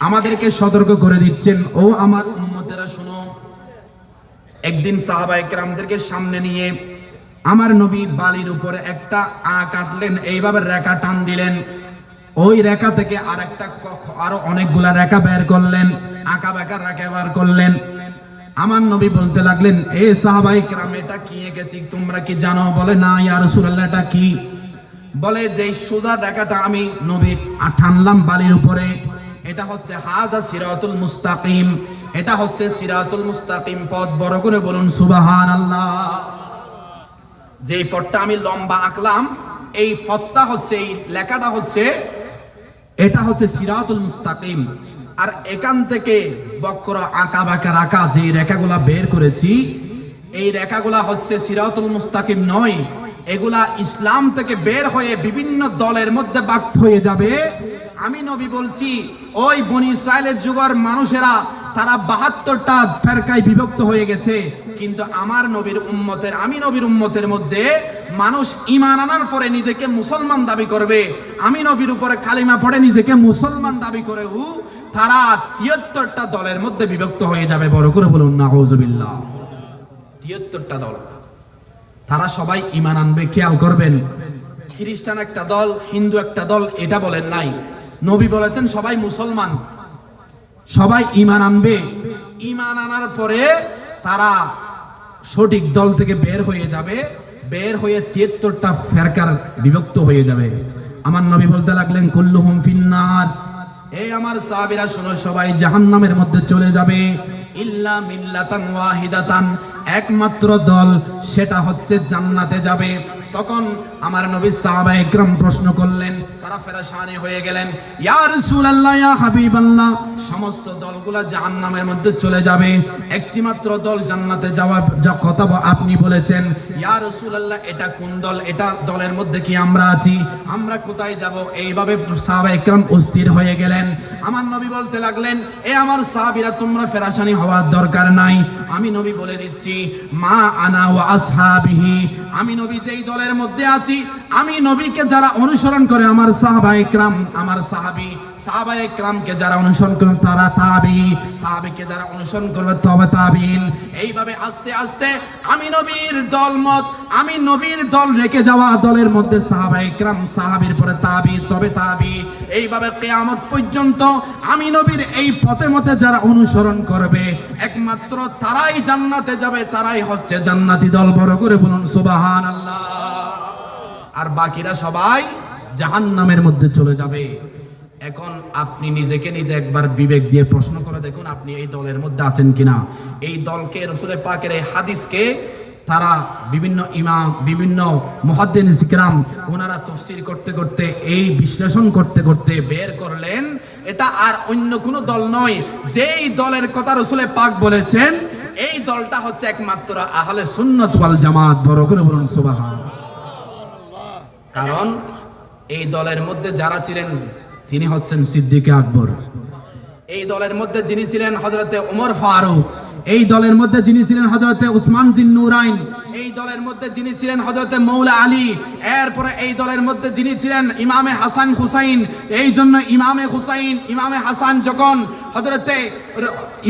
আমাদেরকে সতর্ক করে দিচ্ছেন, ও আমার উম্মতেরা শুনো। একদিন সাহাবায়ে কেরামদেরকে সামনে নিয়ে আমার নবী বালির উপরে একটা কাটলেন, এইভাবে রেখা টান দিলেন। ওই রেখা থেকে আরো অনেকগুলা রেখা বের করলেন, আঁকা বাঁকা রেখা বের করলেন। আমার নবী বলতে লাগলেন, এ সাহাবায়ে কেরাম, এটা কি এঁকেছি তোমরা কি জানো? বলে, না ইয়া রাসূলুল্লাহ, এটা কি? বলে, যে সোজা রেখাটা আমি নবী টানলাম বালির উপরে, এটা হচ্ছে হাযা সিরাতুল মুস্তাকিম, এটা হচ্ছে সিরাতুল মুস্তাকিম পথ। বড় করে বলুন সুবহানাল্লাহ। যেই পথটা আমি লম্বা আঁকলাম, এই পথটা হচ্ছে, এই লেখাটা হচ্ছে, এটা হচ্ছে সিরাতুল মুস্তাকিম। আর এখান থেকে বক্র আঁকা বাঁকা রাখা যে রেখাগুলা বের করেছি, এই রেখাগুলা হচ্ছে সিরাতুল মুস্তাকিম নয়। এগুলা ইসলাম থেকে বের হয়ে বিভিন্ন দলের মধ্যে ভাগ হয়ে যাবে। আমি নবী বলছি, ওই বনি ইসরায়েলের যুগের মানুষেরা তারা 72টা ফেরকায় বিভক্ত হয়ে গেছে, কিন্তু আমার নবীর উম্মতের, আমি নবীর উম্মতের মধ্যে মানুষ ঈমান আনার পরে নিজেকে মুসলমান দাবি করবে, আমি নবীর উপরে কালিমা পড়ে নিজেকে মুসলমান দাবি করে তারা 73টা দলের মধ্যে বিভক্ত হয়ে যাবে। বড় করে বলুন নাউযুবিল্লাহ। 73টা দল, তারা সবাই ঈমান আনবে। খেয়াল করবেন, খ্রিস্টান একটা দল, হিন্দু একটা দল, এটা বলেন নাই। নবী বলেছেন সবাই মুসলমান, সবাই ঈমান আনবে। ঈমান আনার পরে তারা সঠিক দল থেকে বের হয়ে যাবে, বের হয়ে 73টা ফেরকার বিভক্ত হয়ে যাবে। আমার নবী বলতে লাগলেন, কুল্লুহুম ফিন্নার, এই আমার সাহাবীরা শোনো, সবাই জাহান্নামের মধ্যে চলে যাবে, ইল্লা মিল্লাতান ওয়াহিদাতান, একমাত্র দল, সেটা হচ্ছে জান্নাতে যাবে। তখন আমার নবী সাহাবায়ে কেরাম প্রশ্ন করলেন, তারা ফেরেশানি হয়ে গেলেন, ইয়া রাসূলুল্লাহ, ইয়া হাবিবাল্লাহ, সমস্ত দলগুলা জাহান্নামের মধ্যে চলে যাবে, একটি মাত্র দল জান্নাতে যাওয়ার যা কথা আপনি বলেছেন, ইয়া রাসূলুল্লাহ, এটা কোন দল? এটা দলের মধ্যে কি আমরা আছি? আমরা কোথায় যাব? এইভাবে সাহাবায়ে কেরাম অস্থির হয়ে গেলেন। আমার নবী বলতে লাগলেন, এ আমার সাহাবীরা, তোমরা ফেরেশানি হওয়ার দরকার নাই, আমি নবী বলে দিচ্ছি, মা আনা ওয়া আসহাবিহি, আমি নবী যেই দলের মধ্যে আছি, আমি নবীকে যারা অনুসরণ করে, আমার সাহাবায়ে কেরাম, আমার সাহাবায়ে কেরামকে যারা অনুসরণ করে তারা তাবি, তাবিকে যারা অনুসরণ করবে তবে তাবিন। এইভাবে আস্তে আস্তে আমি নবীর দলমত, আমি নবীর দল রেখে যাওয়া দলের মধ্যে সাহাবায়ে কেরাম, সাহাবীর পরে তাবি, তবে তাবি, এইভাবে কিয়ামত পর্যন্ত আমি নবীর এই পথে মতে যারা অনুসরণ করবে, একমাত্র তারাই জান্নাতে যাবে, তারাই হচ্ছে জান্নাতি দল। বড় করে বলুন সুবহানাল্লাহ। আর বাকিরা সবাই জাহান্নামের মধ্যে চলে যাবে। এখন আপনি নিজেকে নিজে একবার বিবেক দিয়ে প্রশ্ন করে দেখুন, আপনি এই দলের মধ্যে আছেন কিনা। এই দলকে, রাসূল পাকের এই হাদিসকে তারা বিভিন্ন ইমাম, বিভিন্ন মুহাদ্দিস কিরাম, ওনারা তাফসীর করতে করতে, এই বিশ্লেষণ করতে করতে বের করলেন, এটা আর অন্য কোনো দল নয়। যেই দলের কথা রাসূল পাক বলেছেন, এই দলটা হচ্ছে একমাত্র আহলে সুন্নাত ওয়াল জামাত। বড় করে বলুন সুবহানাল্লাহ। কারণ এই দলের মধ্যে যারা ছিলেন, তিনি হচ্ছেন সিদ্দিকে আকবর। এই দলের মধ্যে যিনি ছিলেন হযরতে ওমর ফারুক। এই দলের মধ্যে যিনি ছিলেন হযরতে উসমান জিন্নুরাইন। এই দলের মধ্যে যিনি ছিলেন হযরতে মৌলা আলী। এরপরে এই দলের মধ্যে যিনি ছিলেন ইমামে হাসান হুসাইন। এই জন্য ইমামে হাসান যখন হযরতে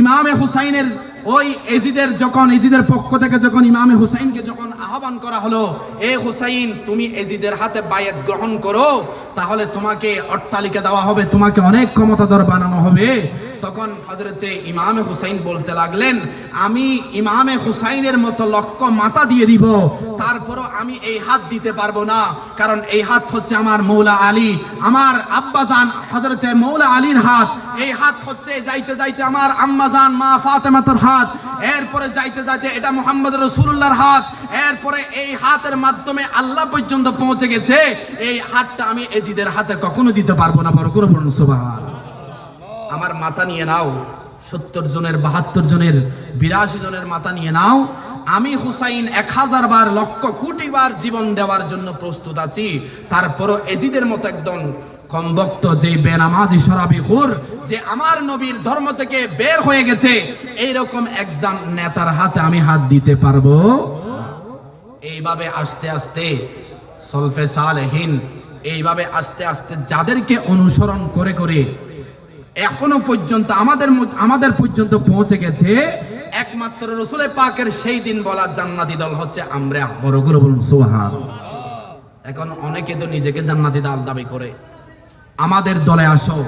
ইমামে হুসাইনের ওই এজিদের পক্ষ থেকে যখন ইমামে হুসাইনকে যখন আহ্বান করা হলো, এ হুসাইন, তুমি এজিদের হাতে বায়াত গ্রহণ করো, তাহলে তোমাকে অট্টালিকা দেওয়া হবে, তোমাকে অনেক ক্ষমতাধর বানানো হবে। তখন হযরতে ইমামে হুসাইন বলতে লাগলেন, আমি ইমামে হুসাইনের মতো লক্ষ মাথা দিয়ে দিব, তারপরও আমি এই হাত দিতে পারবো না, কারণ এই হাত হচ্ছে আমার মৌলা আলী, আমার আব্বাজান হযরতে মৌলা আলীর হাত। এই হাত হচ্ছে যাইতে যাইতে আমার আম্মাজান মা ফাতেমার হাত, এরপরে যাইতে যাইতে এটা মুহাম্মদ রাসূলুল্লাহর হাত, এরপরে এই হাতের মাধ্যমে আল্লাহ পর্যন্ত পৌঁছে গেছে। এই হাতটা আমি এজিদের হাতে কখনো দিতে পারবো না। বড় করে বলুন সুবহানাল্লাহ। আমার মাথা নিয়ে নাও, 70 জনের, 72 জনের, 82 জনের মাথা নিয়ে নাও, আমি হুসাইন 1000 বার, লক্ষ কোটি বার জীবন দেওয়ার জন্য প্রস্তুত আছি। তারপরও এজিদের মতো একদম কমবক্ত, যে বেনামাজি শরাবি হুর, যে আমার নবীর ধর্ম থেকে বের হয়ে গেছে, এইরকম একজন নেতার হাতে আমি হাত দিতে পারবো? এইভাবে আস্তে আস্তে সলফে সালেহিন, এইভাবে আস্তে আস্তে যাদেরকে অনুসরণ করে করে এখনো পর্যন্ত আমাদের পর্যন্ত পৌঁছে গেছে। একমাত্র রসুল পাকের সেই দিন বলা জান্নাতি দল হচ্ছে আমরা। বড় করে বলুন সুবহানাল্লাহ। এখন অনেকে তো নিজেকে জান্নাতি দল দাবি করে। আমাদের দলে আসো,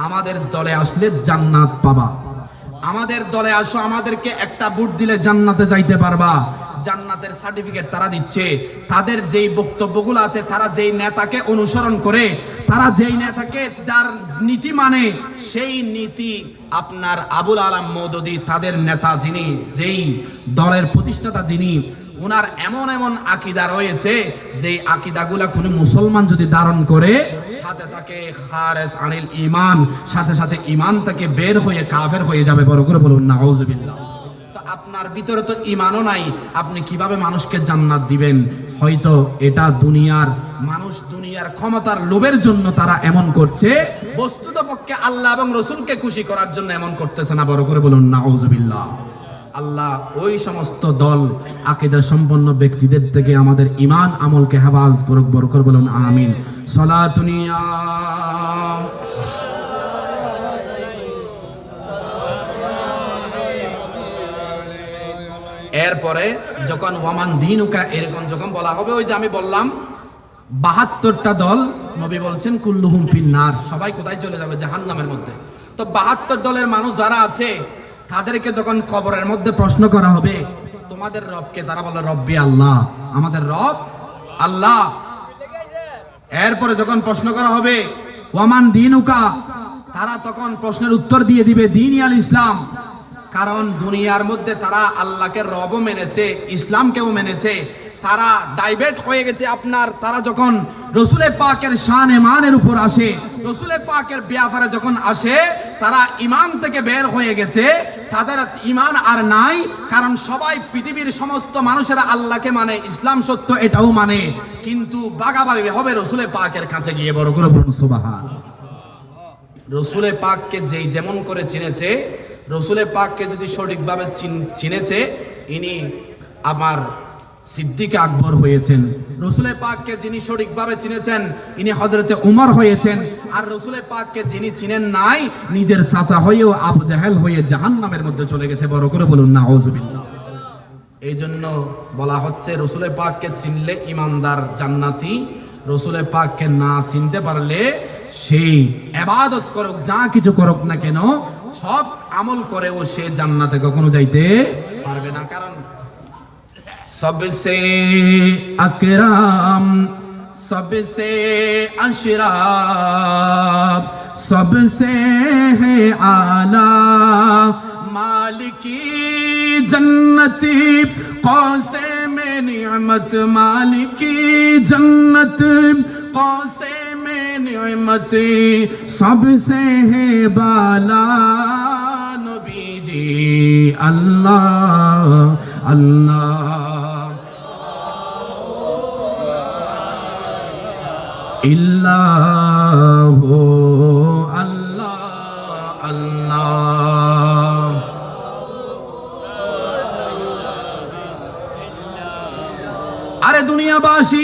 আমাদের দলে আসলে জান্নাত পাবা। আমাদের দলে আসো, আমাদেরকে একটা ভোট দিলে জান্নাতে যাইতে পারবা। জান্নাতের সার্টিফিকেট তারা দিচ্ছে। তাদের যেই বক্তব্যগুলো আছে, তারা যেই নেতাকে অনুসরণ করে, তারা যেই নেতাকে যার নীতি মানে, সেই নীতি আপনার আবুল আলাম মওদুদী তাদের নেতা, যিনি যেই দলের প্রতিষ্ঠাতা, যিনি ওনার এমন এমন আকীদা রয়েছে, যেই আকীদাগুলা কোনো মুসলমান যদি ধারণ করে, সাথে তাকে খারেজ আনিল ঈমান, সাথে সাথে ঈমান থেকে বের হয়ে কাফের হয়ে যাবে। বড় করে বলুন নাউজুবিল্লাহ। তো আপনার ভিতরে তো ঈমানও নাই, আপনি কিভাবে মানুষকে জান্নাত দিবেন? হয়তো এটা দুনিয়ার মানুষ, দুনিয়ার ক্ষমতার লোভের জন্য তারা এমন করছে, বস্তুতপক্ষে আল্লাহ এবং রসুলকে খুশি করার জন্য এমন করতেছে না। বড় করে বলুন নাউজুবিল্লাহ। আল্লাহ ওই সমস্ত দল আকীদা সম্পন্ন ব্যক্তিদের থেকে আমাদের ঈমান আমলকে হেফাজত করুক। বড় করে বলুন আমিন। সালাতুনিয়া এরপরে যখন ওয়ামান দিনুকা এরকম যখন বলা হবে, ওই যে আমি বললাম ৭২টা দল, নবী বলছেন কুল্লুহুম ফিন্নার, সবাই কোথায় চলে যাবে? জাহান্নামের মধ্যে। তো ৭২ দলের মানুষ যারা আছে, তাদেরকে যখন কবরের মধ্যে প্রশ্ন করা হবে, তোমাদের রবকে? তারা বলে রব্বি আল্লাহ, আমাদের রব আল্লাহ। এরপরে যখন প্রশ্ন করা হবে ওয়ামান দিনুকা, তারা তখন প্রশ্নের উত্তর দিয়ে দিবে দীন আল ইসলাম। কারণ দুনিয়ার মধ্যে তারা আল্লাহকে রবও মেনেছে, ইসলামকেও মেনেছে। তারা ডাইভার্ট হয়ে গেছে আপনার। তারা যখন রসুলে পাকের শান ইমানের উপর আসে, রসুলে পাকের ব্যাপারে যখন আসে, তারা ঈমান থেকে বের হয়ে গেছে। তাদের ঈমান আর নাই, কারণ সবাই পৃথিবীর সমস্ত মানুষেরা আল্লাহকে মানে, ইসলাম সত্য এটাও মানে, কিন্তু বাগাবাগি হবে রসুলে পাকের কাছে গিয়ে। বড় করে বলুন সুবহানাল্লাহ। রসুলে পাককে যেই যেমন করে চিনেছে, রসুলে পাককে যদি সঠিকভাবে চিনেছে, ইনি আমার সিদ্দিক আকবর হয়েছেন। রসুলে পাককে যিনি সঠিকভাবে চিনেছেন, ইনি হযরতে উমর হয়েছেন। আর রসুলে পাককে যিনি চিনেন নাই, নিজের চাচা হয়েও আবু জাহেল হয়ে জাহান্নামের মধ্যে চলে গেছে। বড় করে বলুন নাউজুবিল্লাহ। এই জন্য বলা হচ্ছে রসুলে পাককে চিনলে ইমানদার জান্নাতি, রসুলে পাককে না চিনতে পারলে সেই ইবাদত করুক, যা কিছু করুক না কেন, সব আমল করেও সে জান্নাতে কখনো যাইতে পারবে না। কারণ सबसे अकराम, सबसे अशराफ, सबसे है आला, मालिकी जन्नती कौसे में नियमत, मालिकी जन्नत कौसे में नियमत, सबसे है बाला नबी जी अल्लाह अल्लाह ইল্লাহু আল্লাহ আল্লাহ। আরে দুনিয়াবাসী,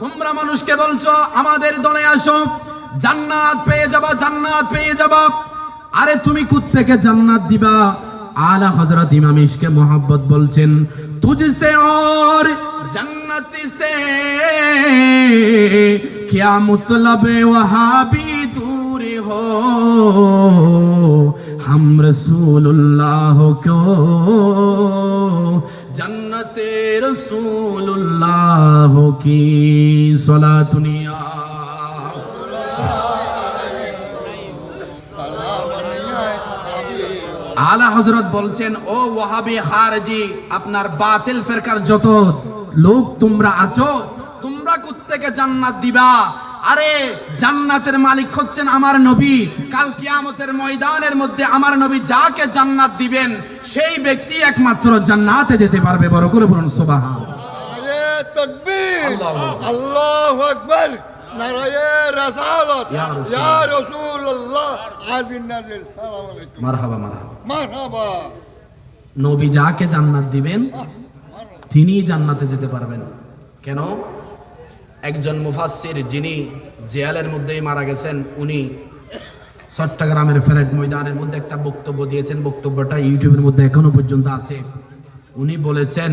তোমরা মানুষকে বলছো আমাদের দলে আসো, জান্নাত পেয়ে যাবা, জান্নাত পেয়ে যাবা। আরে তুমি কোত্থেকে জান্নাত দিবা? আলা হযরত ইমাম ইশকে মোহাব্বত বলছেন, তুঝসে और जन्नत से क्या मतलब वहाँ भी दूर हो, हम रसूलुल्लाह को जन्नत रसूलुल्लाह की सलातुनिया। आला हजरत বলছেন, ও ওয়াহাবি খারজি, আপনার বাতিল ফিরকার যত লোক তোমরা আছো, তোমরা কোত্থেকে জান্নাত দিবা? আরে জান্নাতের মালিক হচ্ছেন আমার নবী। কাল কিয়ামতের ময়দানের মধ্যে আমার নবী যাকে জান্নাত দিবেন, সেই ব্যক্তি একমাত্র জান্নাতে যেতে পারবে। বড় করে বলুন সুবহানাল্লাহ। নারায়ে তাকবীর, আল্লাহু আকবার, নারায়ে রিসালাত, ইয়া রাসূলুল্লাহ, আজিন নাজিল, সালাম আলাইকুম। মারহাবা মারহাবা মারহাবা। নবী যাকে জান্নাত দিবেন, তিনি জান্নাতে যেতে পারবেন। কেন? একজন মুফাসসির যিনি জেয়ালের মধ্যেই মারা গেছেন, উনি চট্টগ্রামের প্যারেড ময়দানের মধ্যে একটা বক্তব্য দিয়েছেন, বক্তব্যটা ইউটিউবের মধ্যে এখনো পর্যন্ত আছে। উনি বলেছেন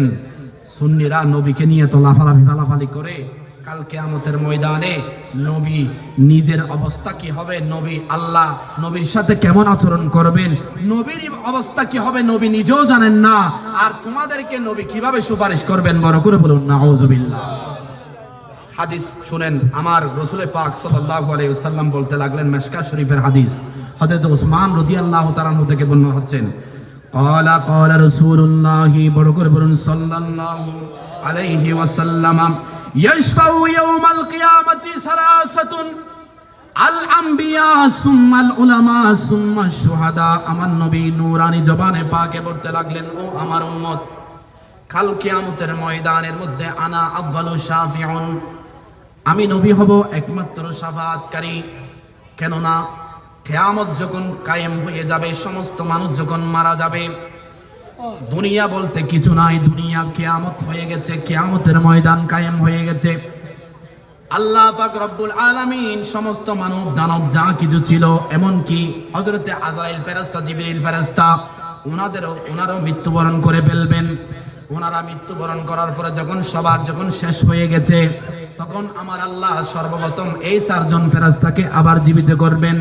সুন্নিরা নবীকে নিয়ে তো লাফালাফি করে, কাল কিয়ামতের ময়দানে নবী নিজের অবস্থা কি হবে, নবী আল্লাহ নবীর সাথে কেমন আচরণ করবেন, নবীর অবস্থা কি হবে নবী নিজেও জানেন না, আর তোমাদেরকে নবী কিভাবে সুপারিশ করবেন, বড় করে বলুন নাউজুবিল্লাহ। হাদিস শুনেন, আমার রাসূল পাক সাল্লাল্লাহু আলাইহি ওয়াসাল্লাম বলতে লাগলেন, মিশকাত শরীফের হাদিস, হযরত ওসমান রাদিয়াল্লাহু তাআলা আনহু থেকে বর্ণনা হচ্ছেন, ক্বালা রাসূলুল্লাহি, বড় করে বলুন সাল্লাল্লাহু আলাইহি ওয়াসাল্লাম, ইয়াশফাউ ইয়াউমাল কিয়ামাতি সালাসাতুন, আল আম্বিয়া সুম্মাল উলামা সুম্মাশ শুহাদা। আমার নবী নূরানি জবানে পাকে বলতে লাগলেন, ও আমার উম্মত, কাল কিয়ামতের ময়দানের মধ্যে আনা আউয়ালু শাফিউন, আমি নবী হব একমাত্র শাফাআতকারী। কেননা কিয়ামত যখন কায়েম হয়ে যাবে, সমস্ত মানুষ যখন মারা যাবে, দুনিয়া বলতে কিছু নাই, দুনিয়া কিয়ামত হয়ে গেছে, কিয়ামতের ময়দান কায়েম হয়ে গেছে। আল্লাহ পাক রব্বুল আলামিন সমস্ত মানব দানব যা কিছু ছিল, এমনকি হযরতে আজরাইল ফেরেশতা, জিবরিল ফেরেশতা, ওনারাও মৃত্যুবরণ করে ফেলবেন। ওনারা মৃত্যুবরণ করার পরে যখন শেষ হয়ে গেছে, তখন আমার আল্লাহ সর্বপ্রথম এই চারজন ফেরেশতাকে আবার জীবিত করবেন।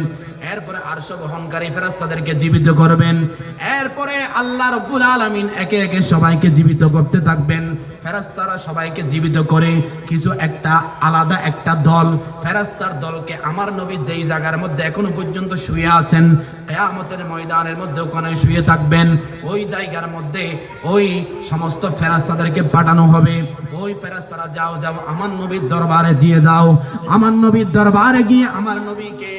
এরপরে আরশ বহনকারী ফেরেশতাদেরকে জীবিত করবেন। এরপরে আল্লাহ রাব্বুল আলামিন একে একে সবাইকে জীবিত করতে থাকবেন। ফেরেশতারা সবাইকে জীবিত করে কিছু একটা আলাদা একটা দল, ফেরেশতার দলকে আমার নবী যেই জায়গার মধ্যে এখনো পর্যন্ত শুয়ে আছেন, কিয়ামতের ময়দানের মধ্যে ওখানে শুয়ে থাকবেন, ওই জায়গার মধ্যে ওই সমস্ত ফেরেশতাদেরকে পাঠানো হবে। ওই ফেরেশতারা যাও আমার নবীর দরবারে গিয়ে যাও, আমার নবীর দরবারে গিয়ে আমার নবীকে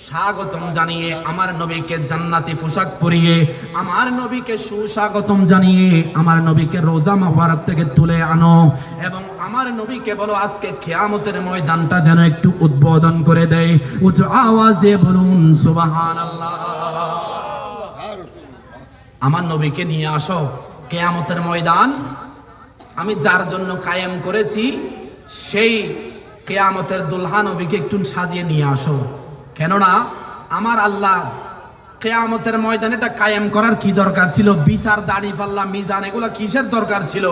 স্বাগতম জানিয়ে, আমার নবীকে জান্নাতি পোশাক পরিয়ে, আমার নবীকে সুস্বাগতম জানিয়ে আমার নবীকে রোজা মুবারক থেকে তুলে আনো, এবং আমার নবীকে বলো আজকে কিয়ামতের ময়দানটা যেন একটু উদ্বোধন করে দেয়। উচ্চ আওয়াজ দিয়ে বলুন সুবহানাল্লাহ। আমার নবীকে নিয়ে আসো কিয়ামতের ময়দান, আমি যার জন্য কায়েম করেছি সেই কিয়ামতের দুলহা নবীকে একটু সাজিয়ে নিয়ে আসো। কেননা আমার আল্লাহ কিয়ামতের ময়দানেটা কায়েম করার কি দরকার ছিল? বিচার, দাড়ি পাল্লা, মিজান, এগুলো কিসের দরকার ছিল?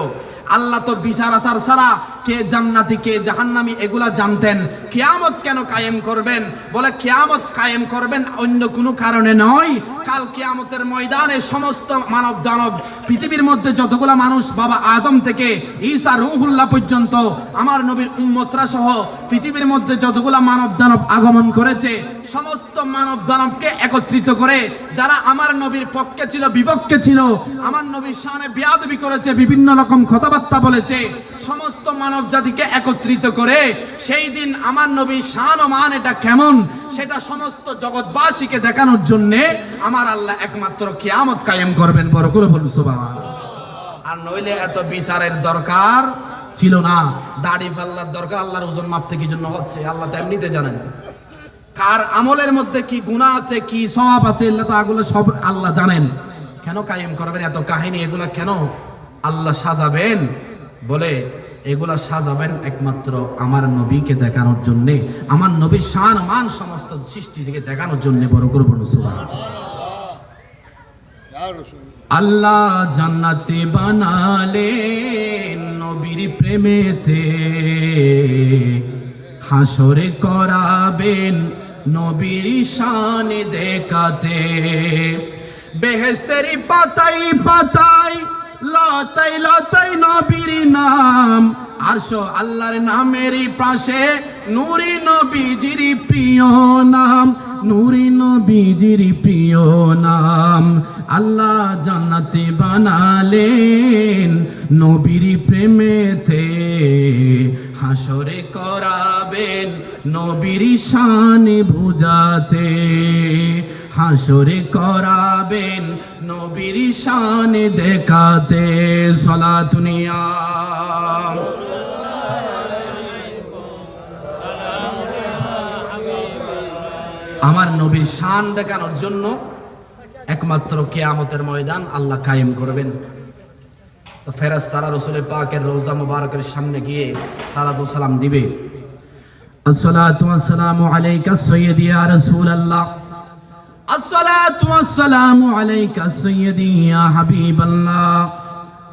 আল্লাহ তো বিচার আচার ছাড়া কে জান্নাতি কে জাহান্নামী এগুলা জানতেন। কিয়ামত কেন কায়েম করবেন? বলে কিয়ামত কায়েম করবেন অন্য কোনো কারণে নয়, কাল কিয়ামতের ময়দানে সমস্ত মানব দানব, পৃথিবীর মধ্যে যতগুলা মানুষ, বাবা আদম থেকে ঈসা রূহুল্লাহ পর্যন্ত, আমার নবীর উম্মতরা সহ পৃথিবীর মধ্যে যতগুলা মানব দানব আগমন করেছে, সমস্ত মানব দানবকে একত্রিত করে, যারা আমার নবীর পক্ষে ছিল, বিপক্ষে ছিল, আমার নবীর শানে বেয়াদবি করেছে, বিভিন্ন রকম কথাবার্তা বলেছে, সমস্ত মানব জাতিকে একত্রিত করে সেই দিন আমার নবীর শান ও মান এটা কেমন সেটা সমস্ত জগৎবাসীকে দেখানোর জন্য আমার আল্লাহ একমাত্র কিয়ামত কায়েম করবেন। বড় করে বলুন সুবহানাল্লাহ। আর নইলে এত বিচারের দরকার ছিল না, দাড়ি ফাল্লার দরকার আল্লাহর ওজন মাপতে কি জন্য হচ্ছে আল্লাহ তো এমনিতে জানেন। কার আমলের মধ্যে কি গুনাহ আছে, কি সওয়াব আছে, এগুলো সব আল্লাহ জানেন। কেন কায়েম করবেন? এত কাহিনী এগুলা কেন আল্লাহ সাজাবেন? বলে এগুলা সাজাবেন একমাত্র আমার নবীকে দেখানোর জন্য, আমার নবীর শান মান সমস্ত সৃষ্টি থেকে দেখানোর জন্য। বড় করে বলুন সুবহানাল্লাহ। আল্লাহ জান্নাতে বানালেন নবীর প্রেমেতে, হাসরে করাবেন নবীর শান দেখাতে, বেহেশতেরি পাতাই পাতাই লতাই লতাই নবীর নাম, আরশ আল্লাহর নামের পাশে নূরি নবীজির প্রিয় নাম, নূরি নবীজির প্রিয় নাম। আল্লাহ জান্নাতে বানালেন নবীর প্রেমেতে, হাসরে করাবেন নবীর শান বুঝাতে, হাসরে করাবেন নবীর শান দেখাতে। সালাতুনিয়া আমার নবীর শান দেখানোর জন্য একমাত্র কিয়ামতের ময়দান আল্লাহ কায়েম করবেন। তো ফেরেশতারা রাসূল পাকের রওজা মুবারকের সামনে গিয়ে সালাতু সালাম দিবে, আসসালাতু ওয়াসসালামু আলাইকা সাইয়্যিদি ইয়া রাসূলুল্লাহ, আসসালাতু ওয়াসসালামু আলাইকা সাইয়্যিদি ইয়া হাবিবাল্লাহ,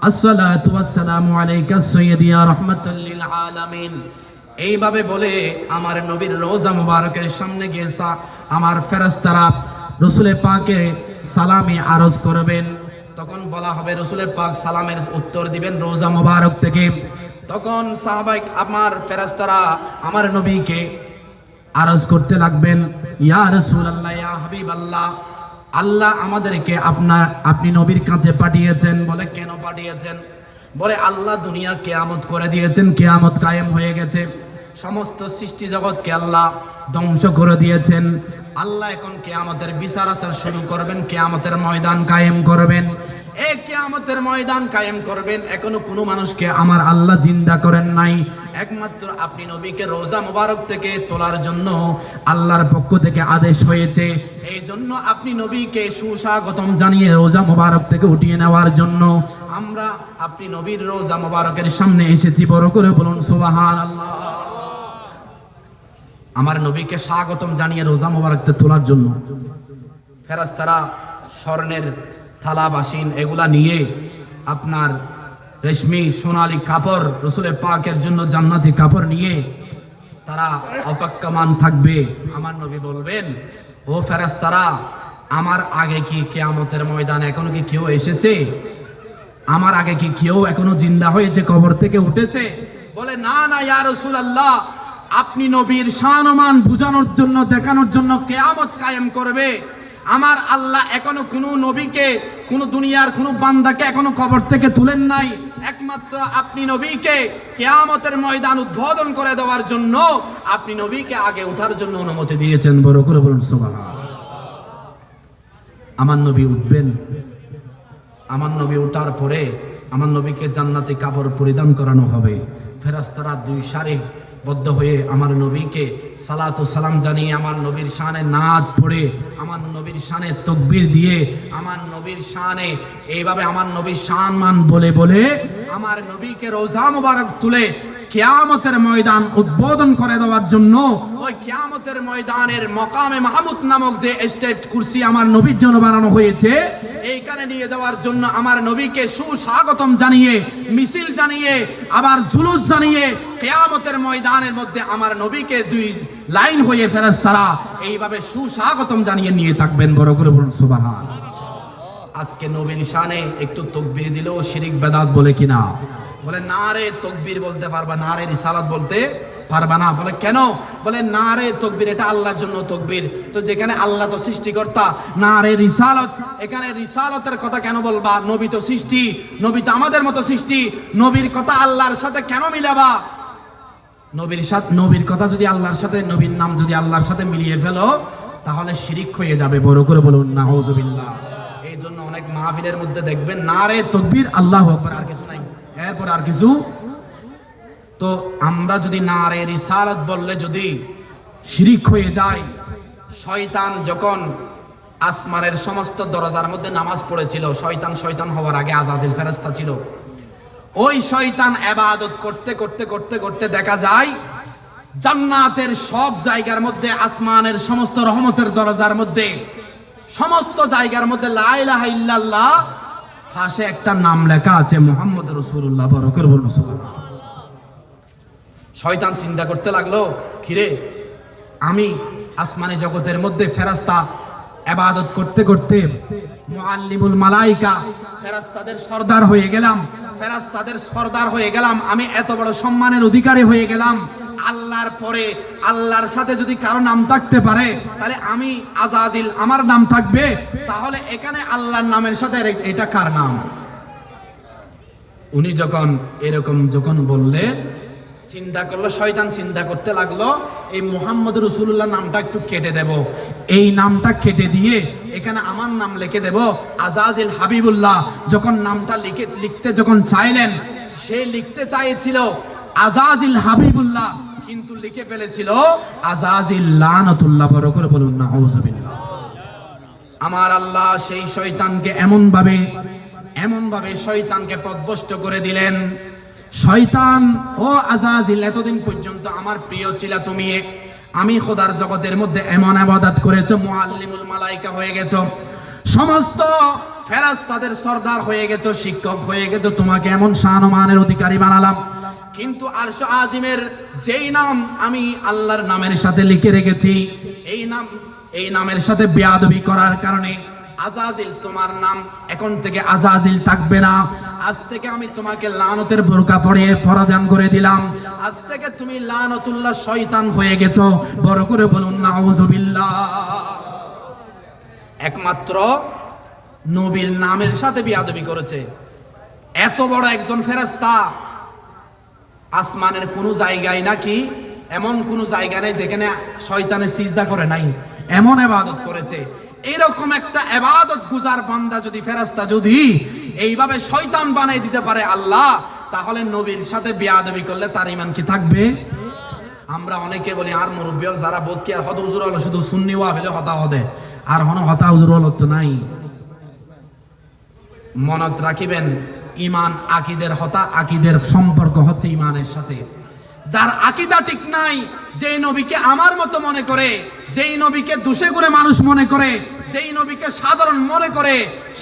আসসালাতু ওয়াসসালামু আলাইকা সাইয়্যিদি ইয়া রাহমাতাল লিল আলামিন। এইভাবে বলে আমার নবীর রওজা মুবারকের সামনে গিয়ে আমার ফেরেশতারা রাসূল পাকের সালামে আরজ করবেন। তখন বলা হবে রাসূল পাক সালামের উত্তর দিবেন রওজা মুবারক থেকে। তখন সাহাবায়ে আমার ফেরেশতারা আমার নবীকে আরজ করতে লাগবেন, ইয়া রাসূলুল্লাহ, ইয়া হাবিবাল্লাহ, আল্লাহ আমাদেরকে আপনি নবীর কাছে পাঠিয়েছেন। বলে কেন পাঠিয়েছেন? বলে আল্লাহ দুনিয়া কিয়ামত করে দিয়েছেন, কিয়ামত কায়েম হয়ে গেছে, সমস্ত সৃষ্টি জগৎকে আল্লাহ ধ্বংস করে দিয়েছেন। আল্লাহ এখন কিয়ামতের বিচার আচার শুরু করবেন, কিয়ামতের ময়দান কায়েম করবেন। এই কিয়ামতের ময়দান কায়েম করবেন। এখনো কোনো মানুষকে আমার আল্লাহ জিন্দা করেন নাই, একমাত্র আপনি নবীকে রওজা মুবারক থেকে তোলার জন্য আল্লাহর পক্ষ থেকে আদেশ হয়েছে। এই জন্য আপনি নবীকে সুস্বাগতম জানিয়ে রওজা মুবারক থেকে উঠিয়ে নেওয়ার জন্য আমরা আপনি নবীর রওজা মুবারকের সামনে এসেছি। বড় করে বলুন সুবহানাল্লাহ। আমার নবীকে স্বাগতম জানিয়ে রওজা মুবারক থেকে তোলার জন্য ফেরেশতারা স্বর্ণের থালা বাসিন এগুলা নিয়ে আপনার রেশমি সোনালী কাপড় রাসূল পাকের জন্য জান্নাতি কাপড় নিয়ে তারা অপেক্ষমান থাকবে। আমার নবী বলবেন, ও ফেরেশতারা, আমার আগে কি কিয়ামতের ময়দানে এখনো কি কেউ এসেছে? আমার আগে কি কেউ এখনো জিন্দা হয়েছে, কবর থেকে উঠেছে? বলে না না ইয়া রাসূলুল্লাহ, আপনি নবীর শানমান বুঝানোর জন্য, দেখানোর জন্য কিয়ামত কায়েম করবে। আমার আল্লাহ এখনো কোনো নবীকে, কোনো দুনিয়ার কোনো বান্দাকে এখনো কবর থেকে তুলেন নাই। একমাত্র আপনি নবীকে কিয়ামতের ময়দান উদ্বোধন করে দেওয়ার জন্য আপনি নবীকে আগে ওঠার জন্য অনুমতি দিয়েছেন। বড় করে বলুন সুবহানাল্লাহ। আমার নবী উঠবেন। আমার নবী ওঠার পরে আমার নবীকে জান্নাতি কাপড় পরিধান করানো হবে। ফেরেশতারা দুই সারি বদ্ধ হয়ে আমার নবীকে সালাতু সালাম জানিয়ে আমার নবীর শানে নাত পড়ে, আমার নবীর শানে তাকবীর দিয়ে, আমার নবীর শানে এইভাবে আমার নবীর সম্মান বলে বলে আমার নবীকে রওজা মুবারক তুলে কিয়ামতের ময়দান উদ্বোধন করে দেওয়ার জন্য ওই কিয়ামতের ময়দানের মকামে মাহমুদ নামক যে স্টেট কুরসি আমার নবীর জন্য বানানো হয়েছে, এইখানে নিয়ে যাওয়ার জন্য আমার নবীকে সুস্বাগতম জানিয়ে, মিছিল জানিয়ে, আবার জুলুস জানিয়ে কিয়ামতের ময়দানের মধ্যে আমার নবীকে দুই লাইন হয়ে ফেরেশতারা এইভাবে সুস্বাগতম জানিয়ে নিয়ে থাকবেন। বড় করে বলুন সুবহানাল্লাহ। আজকে নবীর শানে একটু তাকবীর দিলেও শিরিক বেদাত বলে কিনা? বলে না রে তাকবীর বলতে পারবা না, রে রিসালাত বলতে পারবা না। বলে কেন? বলে না রে তাকবীর এটা আল্লাহর জন্য তাকবীর, তো যেখানে আল্লাহ তো সৃষ্টিকর্তা, না রে রিসালাত, এখানে রিসালাতের কথা কেন বলবা? নবী তো সৃষ্টি, নবী তো আমাদের মতো সৃষ্টি, নবীর কথা আল্লাহর সাথে কেন মিলাবা? নবীর কথা যদি আল্লাহর সাথে, নবীর নাম যদি আল্লাহর সাথে মিলিয়ে ফেলো তাহলে শিরিক হয়ে যাবে। বড় করে বলুন নাউযুবিল্লাহ। এই জন্য অনেক মাহফিলের মধ্যে দেখবেন নারে তাকবীর, আল্লাহু আকবার, আর কিছু নাই, এরপর আর কিছু। তো আমরা যদি নারে রিসালাত বললে যদি শিরিক হয়ে যায়, শয়তান যখন আসমানের সমস্ত দরজার মধ্যে নামাজ পড়েছিল, শয়তান হওয়ার আগে আজাজিল ফেরেশতা ছিল, ওই শয়তান ইবাদত করতে করতে করতে করতে দেখা যায় জান্নাতের সব জায়গার মধ্যে, আসমানের সমস্ত রহমতের দরজার মধ্যে, সমস্ত জায়গার মধ্যে লা ইলাহা ইল্লাল্লাহ পাশে একটা নাম লেখা আছে মুহাম্মদ রাসূলুল্লাহ। বড় করে বলুন সুবহানাল্লাহ। শয়তান চিন্তা করতে লাগলো, কিরে আমি আসমানি জগতের মধ্যে ফেরেশতা ইবাদত করতে করতে মুআল্লিমুল মালায়েকা ফেরেশতাদের সরদার হয়ে গেলাম, ফেরেশতাদের সরদার হয়ে গেলাম, আমি এত বড় সম্মানের অধিকারী হয়ে গেলাম, আল্লাহর পরে আল্লাহর সাথে যদি কারো নাম থাকতে পারে তাহলে আমি আজাজিল, আমার নাম থাকবে, তাহলে এখানে আল্লাহর নামের সাথে এটা কার নাম? উনি যখন এরকম বললেন, চিন্তা করলো, শয়তান চিন্তা করতে লাগলো এই মুহাম্মদ রাসূলুল্লাহ নামটা একটু কেটে দেব, এই নামটা কেটে দিয়ে এখানে আমার নাম লিখে দেব আজাজিল হাবিবুল্লাহ। যখন নামটা লিখতে যখন চাইলেন, সে লিখতে চাইছিল আজাজিল হাবিবুল্লাহ, কিন্তু লিখে ফেলেছিল আজাজিল লানাতুল্লাহ। বড় করে বলুন নাউযুবিল্লাহ। আমার আল্লাহ সেই শয়তানকে এমন ভাবে শয়তানকে পথভ্রষ্ট করে দিলেন। শয়তান, ও আজাজিল, এতদিন পর্যন্ত আমার প্রিয় ছিলা তুমি, আমি খোদার জগতের মধ্যে এমন ইবাদত করেছো, মুআল্লিমুল মালাইকা হয়ে গেছো, সমস্ত ফেরেশতাদের সরদার হয়ে গেছো, শিক্ষক হয়ে গেছো, তোমাকে এমন শান ও মানের অধিকারী বানালাম, কিন্তু আরশ আজিমের যেই নাম আমি আল্লাহর নামের সাথে লিখে রেখেছি, এই নামের সাথে বেয়াদবি করার কারণে আজাজিল, তোমার নাম এখন থেকে আজাজিল থাকবে না। আজ থেকে আমি তোমাকে লানতের বোরকা পরিয়ে ফরদান করে দিলাম। আজ থেকে তুমি লানতুল্লাহ শয়তান হয়ে গেছো। বড় করে বলুন নাউজুবিল্লাহ। একমাত্র নবীর নামের সাথে বেয়াদবি করেছে। এত বড় একজন ফেরেশতা, আসমানের কোন জায়গায় নাকি এমন কোন জায়গা নেই যেখানে শয়তানের সিজদা করে নাই, এমন ইবাদত করেছে। এইরকম একটা ইবাদত গুজার বান্দা যদি, ফেরেশতা যদি এইভাবে শয়তান বানাই দিতে পারে আল্লাহ, তাহলে নবীর সাথে বেয়াদবি করলে তার ঈমান কি থাকবে? আমরা অনেকে বলি আর মুরব্বী যারা বোধ কি আর হদ হুজুর হলো শুধু সুন্নি ওয়া বলে হতা হদে, আর হন হতা হুজুর হলো তো নাই। মনত রাখিবেন, ঈমান আকীদের হতা, আকীদের সম্পর্ক হচ্ছে ঈমানের সাথে। যার আকীদা ঠিক নাই, যেই নবীকে আমার মতো মনে করে, যেই নবীকে দুষে গুণে মানুষ মনে করে, যেই নবীকে সাধারণ মনে করে,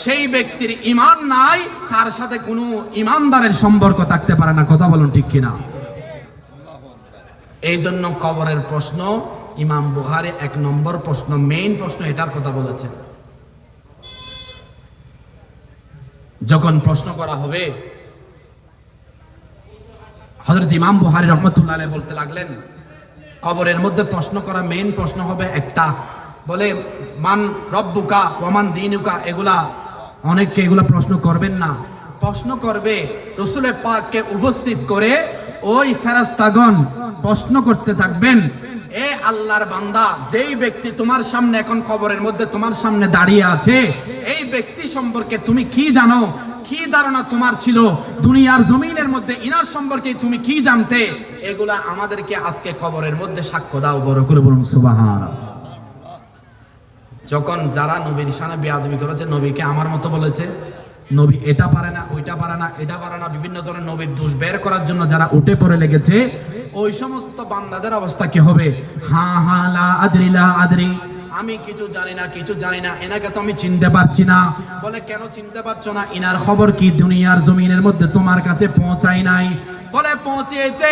সেই ব্যক্তির ঈমান নাই, তার সাথে কোনো ঈমানদারের সম্পর্ক থাকতে পারে না। কথা বলুন ঠিক কিনা? এই জন্য কবরের প্রশ্ন ইমাম বুখারী 1 নম্বর প্রশ্ন, মেইন প্রশ্ন এটার কথা বলেছেন। যখন প্রশ্ন করা হবে, হযরত ইমাম বুখারী রাহমাতুল্লাহ আলাইহি বলতে লাগলেন, কবরের মধ্যে প্রশ্ন করা মেইন প্রশ্ন হবে একটা, বলে মান রব্বুকা ওয়া মান দীনুকা। এগুলা অনেককে এগুলা প্রশ্ন করবেন না, প্রশ্ন করবে রাসূল পাককে উপস্থিত করে ওই ফেরেশতাগণ প্রশ্ন করতে থাকবেন, এ আল্লাহর বান্দা, যেই ব্যক্তি তোমার সামনে এখন কবরের মধ্যে তোমার সামনে দাঁড়িয়ে আছে, এই ব্যক্তি সম্পর্কে তুমি কি জানো, কি ধারণা তোমার ছিল, দুনিয়ার জমিনের মধ্যে ইনার সম্পর্কে তুমি কি জানতে, এগুলা আমাদেরকে আজকে কবরের মধ্যে সাক্ষ্য দাও। বড় করে বলুন সুবহানাল্লাহ। যখন যারা নবীর শানে বেয়াদবি করেছে, নবীকে আমার মতো বলেছে, নবী এটা পারে না, ওইটা পারে না, এটা পারে না, বিভিন্ন ধরনের নবীর দোষ বের করার জন্য যারা উঠে পড়ে লেগেছে, ওই সমস্ত বান্দাদের অবস্থা কি হবে? হা হা লা আদরি লা আদরি, আমি কিছু জানি না, কিছু জানি না, এনাকে তো আমি চিনতে পারছি না। বলে কেন চিনতে পারছো না? ইনার খবর কি দুনিয়ার জমিনের মধ্যে তোমার কাছে পৌঁছায় নাই? বলে পৌঁছেছে।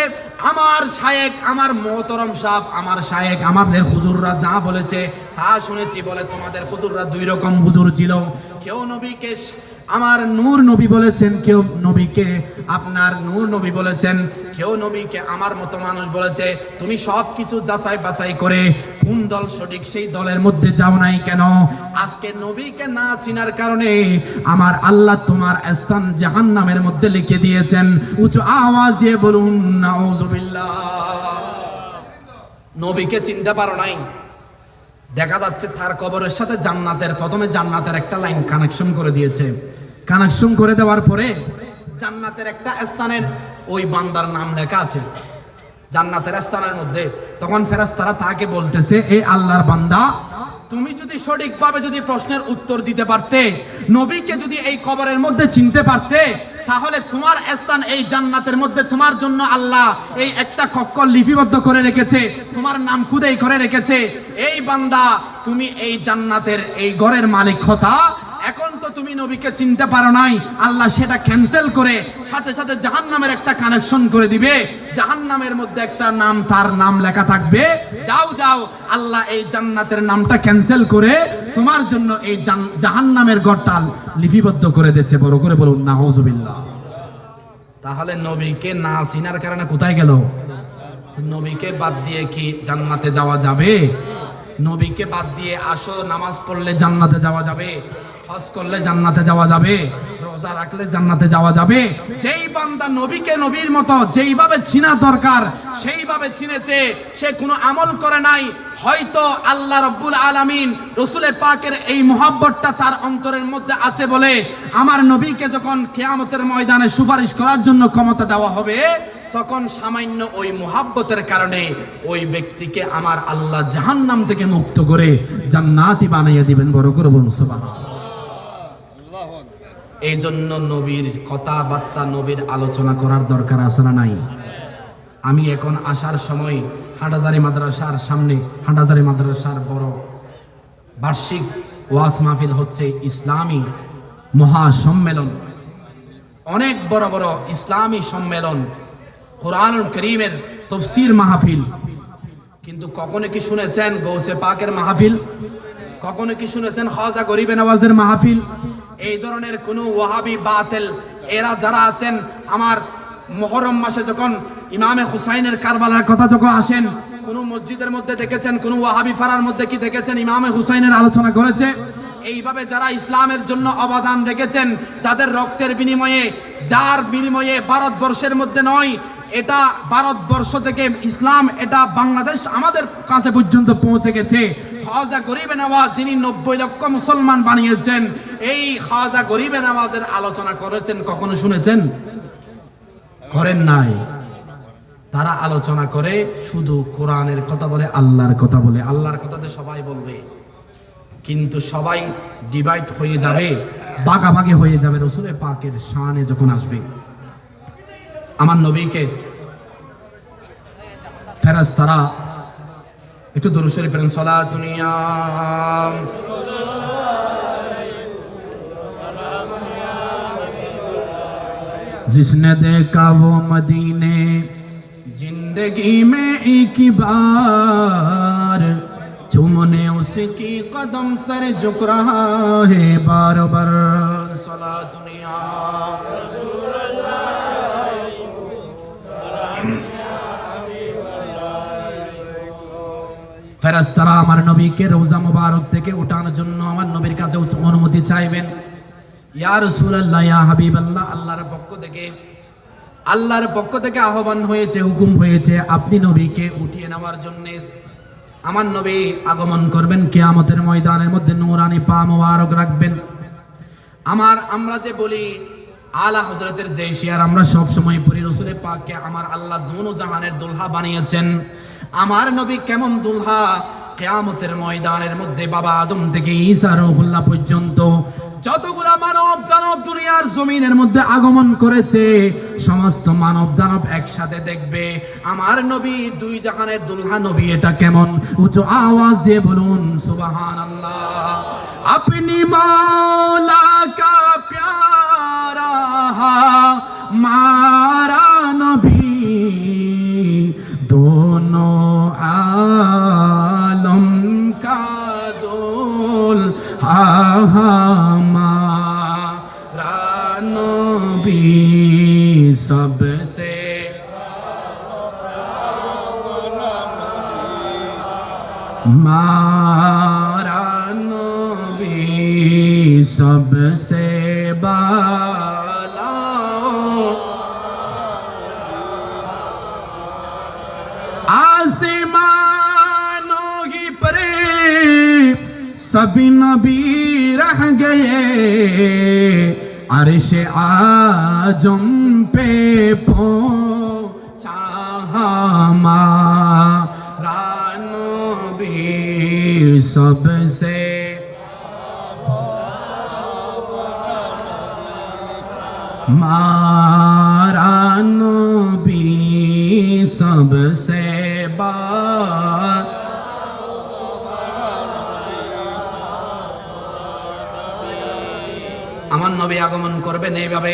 আমার শায়েখ, আমার মোহতরম সাহেব, আমার শায়েখ, আমাদের হুজুররা যা বলেছে তা শুনেছি। বলে তোমাদের হুজুররা 2 রকম হুজুর ছিল, কেউ নবীকে আমার নূর নবী বলেছেন, কেউ নবীকে আপনার নূর নবী বলেছেন, কেউ নবীকে আমার মতো মানুষ বলেছে। তুমি সব কিছু যাচাই বাছাই করে কোন দল সঠিক সেই দলের মধ্যে যাও নাই কেন? আজকে নবীকে না চিনার কারণে আমার আল্লাহ তোমার স্থান জাহান্নামের মধ্যে লিখে দিয়েছেন। উচ্চ আওয়াজ দিয়ে বলুন নাউজুবিল্লাহ। নবীকে চিনতে পারো নাই, দেখা যাচ্ছে তার কবরের সাথে জান্নাতের, প্রথমে জান্নাতের একটা লাইন কানেকশন করে দিয়েছে। কানেকশন করে দেওয়ার পরে জান্নাতের একটা স্থানের ওই বান্দার নাম লেখা আছে জান্নাতের স্থানের মধ্যে। তখন ফেরেশতারা তাকে বলতেছে, এ আল্লাহর বান্দা, তুমি যদি সঠিকভাবে যদি প্রশ্নের উত্তর দিতে পারতে, নবীকে যদি এই কবরের মধ্যে চিনতে পারতে, তাহলে তোমার স্থান এই জান্নাতের মধ্যে তোমার জন্য আল্লাহ এই একটা কক্ষ লিপিবদ্ধ করে রেখেছে, তোমার নাম খুদেই করে রেখেছে। এই বান্দা, তুমি এই জান্নাতের এই ঘরের মালিক হতা। এখন তো তুমি নবীকে চিনতে পারো নাই, আল্লাহ সেটা ক্যান্সেল করে সাথে সাথে জাহান্নামের একটা কানেকশন করে দিবে। জাহান্নামের মধ্যে একটা নাম, তার নাম লেখা থাকবে। যাও যাও, আল্লাহ এই জান্নাতের নামটা ক্যান্সেল করে তোমার জন্য এই জাহান্নামের ঘরটা লিপিবদ্ধ করে দিয়েছে। বড় করে বলুন নাউজুবিল্লাহ। তাহলে নবীকে না চিনার কারণে কোথায় গেল? নবীকে বাদ দিয়ে কি জান্নাতে যাওয়া যাবে? নবীকে বাদ দিয়ে আসো, নামাজ পড়লে জান্নাতে যাওয়া যাবে, হজ করলে জান্নাতে যাওয়া যাবে, রোজা রাখলে জান্নাতে যাওয়া যাবে। যেই বান্দা নবীকে নবীর মতো যেইভাবে চিনা দরকার সেইভাবে চিনেছে, সে কোনো আমল করে নাই, হয়তো আল্লাহ রাব্বুল আলামিন রাসূল পাকের এই মহব্বতটা তার অন্তরের মধ্যে আছে বলে আমার নবীকে যখন কিয়ামতের ময়দানে সুপারিশ করার জন্য ক্ষমতা দেওয়া হবে, তখন সামান্য ওই মুহাব্বতের কারণে ওই ব্যক্তিকে আমার আল্লাহ জাহান্নাম থেকে মুক্ত করে জান্নাতি বানিয়ে দিবেন। বড় করে বলুন সুবহানাল্লাহ। এই জন্য নবীর কথাবার্তা, নবীর আলোচনা করার দরকার আছে না নাই? আমি এখন আসার সময় হাটহাজারী মাদ্রাসার সামনে, হাটহাজারী মাদ্রাসার বড় বার্ষিক ওয়াজ মাহফিল হচ্ছে, ইসলামী মহাসম্মেলন, অনেক বড় বড় ইসলামী সম্মেলন, কোরআনুল কারীমের তাফসীর মাহফিল। কিন্তু কখনো কি শুনেছেন গৌসে পাকের মাহফিল? কখনো কি শুনেছেন খাজা গরিবে নওয়াজের মাহফিল? এই ধরনের কোন ওয়াহাবি বাতিল এরা যারা আছেন, আমার মুহররম মাসে যখন ইমামে হুসাইনের কারবালার কথা যখন আসেন, কোন মসজিদের মধ্যে দেখেছেন, কোন ওয়াহাবি ফারার মধ্যে কি দেখেছেন ইমামে হুসাইনের আলোচনা করেছে? এইভাবে যারা ইসলামের জন্য অবদান রেখেছেন, যাদের রক্তের বিনিময়ে, যার বিনিময়ে ভারতবর্ষের মধ্যে নয়, এটা ভারতবর্ষ থেকে ইসলাম, এটা বাংলাদেশ আমাদের কাছে পর্যন্ত পৌঁছে গেছে। খাজা গরিবে নওয়াজ যিনি 90 লক্ষ মুসলমান বানিয়েছেন, এই খাজা গরিবে নওয়াজের আলোচনা করেছেন, কখনো শুনেছেন? করেন নাই। তারা আলোচনা করে শুধু কোরআনের কথা বলে, আল্লাহর কথা বলে। আল্লাহর কথাতে সবাই বলবে, কিন্তু সবাই ডিভাইড হয়ে যাবে, ভাগাভাগি হয়ে যাবে রাসূল পাকের শানে যখন আসবে। আমার নবীকে ফেরেশতারা একটু দুরূদ শরীফ পড়েন, সালাতুন ইয়া जिसने देखा वो मदीने जिंदगी में एक बार, चुमने उसकी कदम सर झुक रहा है बार बार। सलातुन या ফেরেশতারা আমার নবীকে রওজা মুবারক থেকে উঠানোর জন্য আমার নবীর কাছে অনুমতি চাইবেন। ইয়া রাসূলুল্লাহ, ইয়া হাবিবাল্লাহ, আল্লাহর পক্ষ থেকে আহ্বান হয়েছে, হুকুম হয়েছে, আপনি নবীকে উঠিয়ে নেওয়ার জন্য। আমার নবী আগমন করবেন কিয়ামতের ময়দানের মধ্যে, নূরানি পা মুবারক রাখবেন। আমরা যে বলি আলা হযরতের যে শিয়ার আমরা সব সময় পড়ি, রাসূল পাককে আমার আল্লাহ দুনো জাহানের দুলহা বানিয়েছেন। আমার নবী কেমন দুলহা? কিয়ামতের ময়দানের মধ্যে বাবা আদম থেকে ঈসা রূহুল্লাহ পর্যন্ত যতগুলা মানব দানব দুনিয়ার জমিনের মধ্যে আগমন করেছে, সমস্ত মানব দানব একসাথে দেখবে আমার নবী দুই জাহানের দুলহা নবী। এটা কেমন? উচ্চ আওয়াজ দিয়ে বলুন সুবহানাল্লাহ। আপনি মৌলা কা প্যারা মারা নবী, दोनों आलम का दुल्हा हमारा नबी, सबसे मारा नबी सबसे बाला, आसमानों ही पर सभी नबी रह गए, अर्श आजम पे पहुंचा हमारा नबी सबसे। मारा नबी सबसे बात। আমার নবী আগমন করবেন এইভাবে।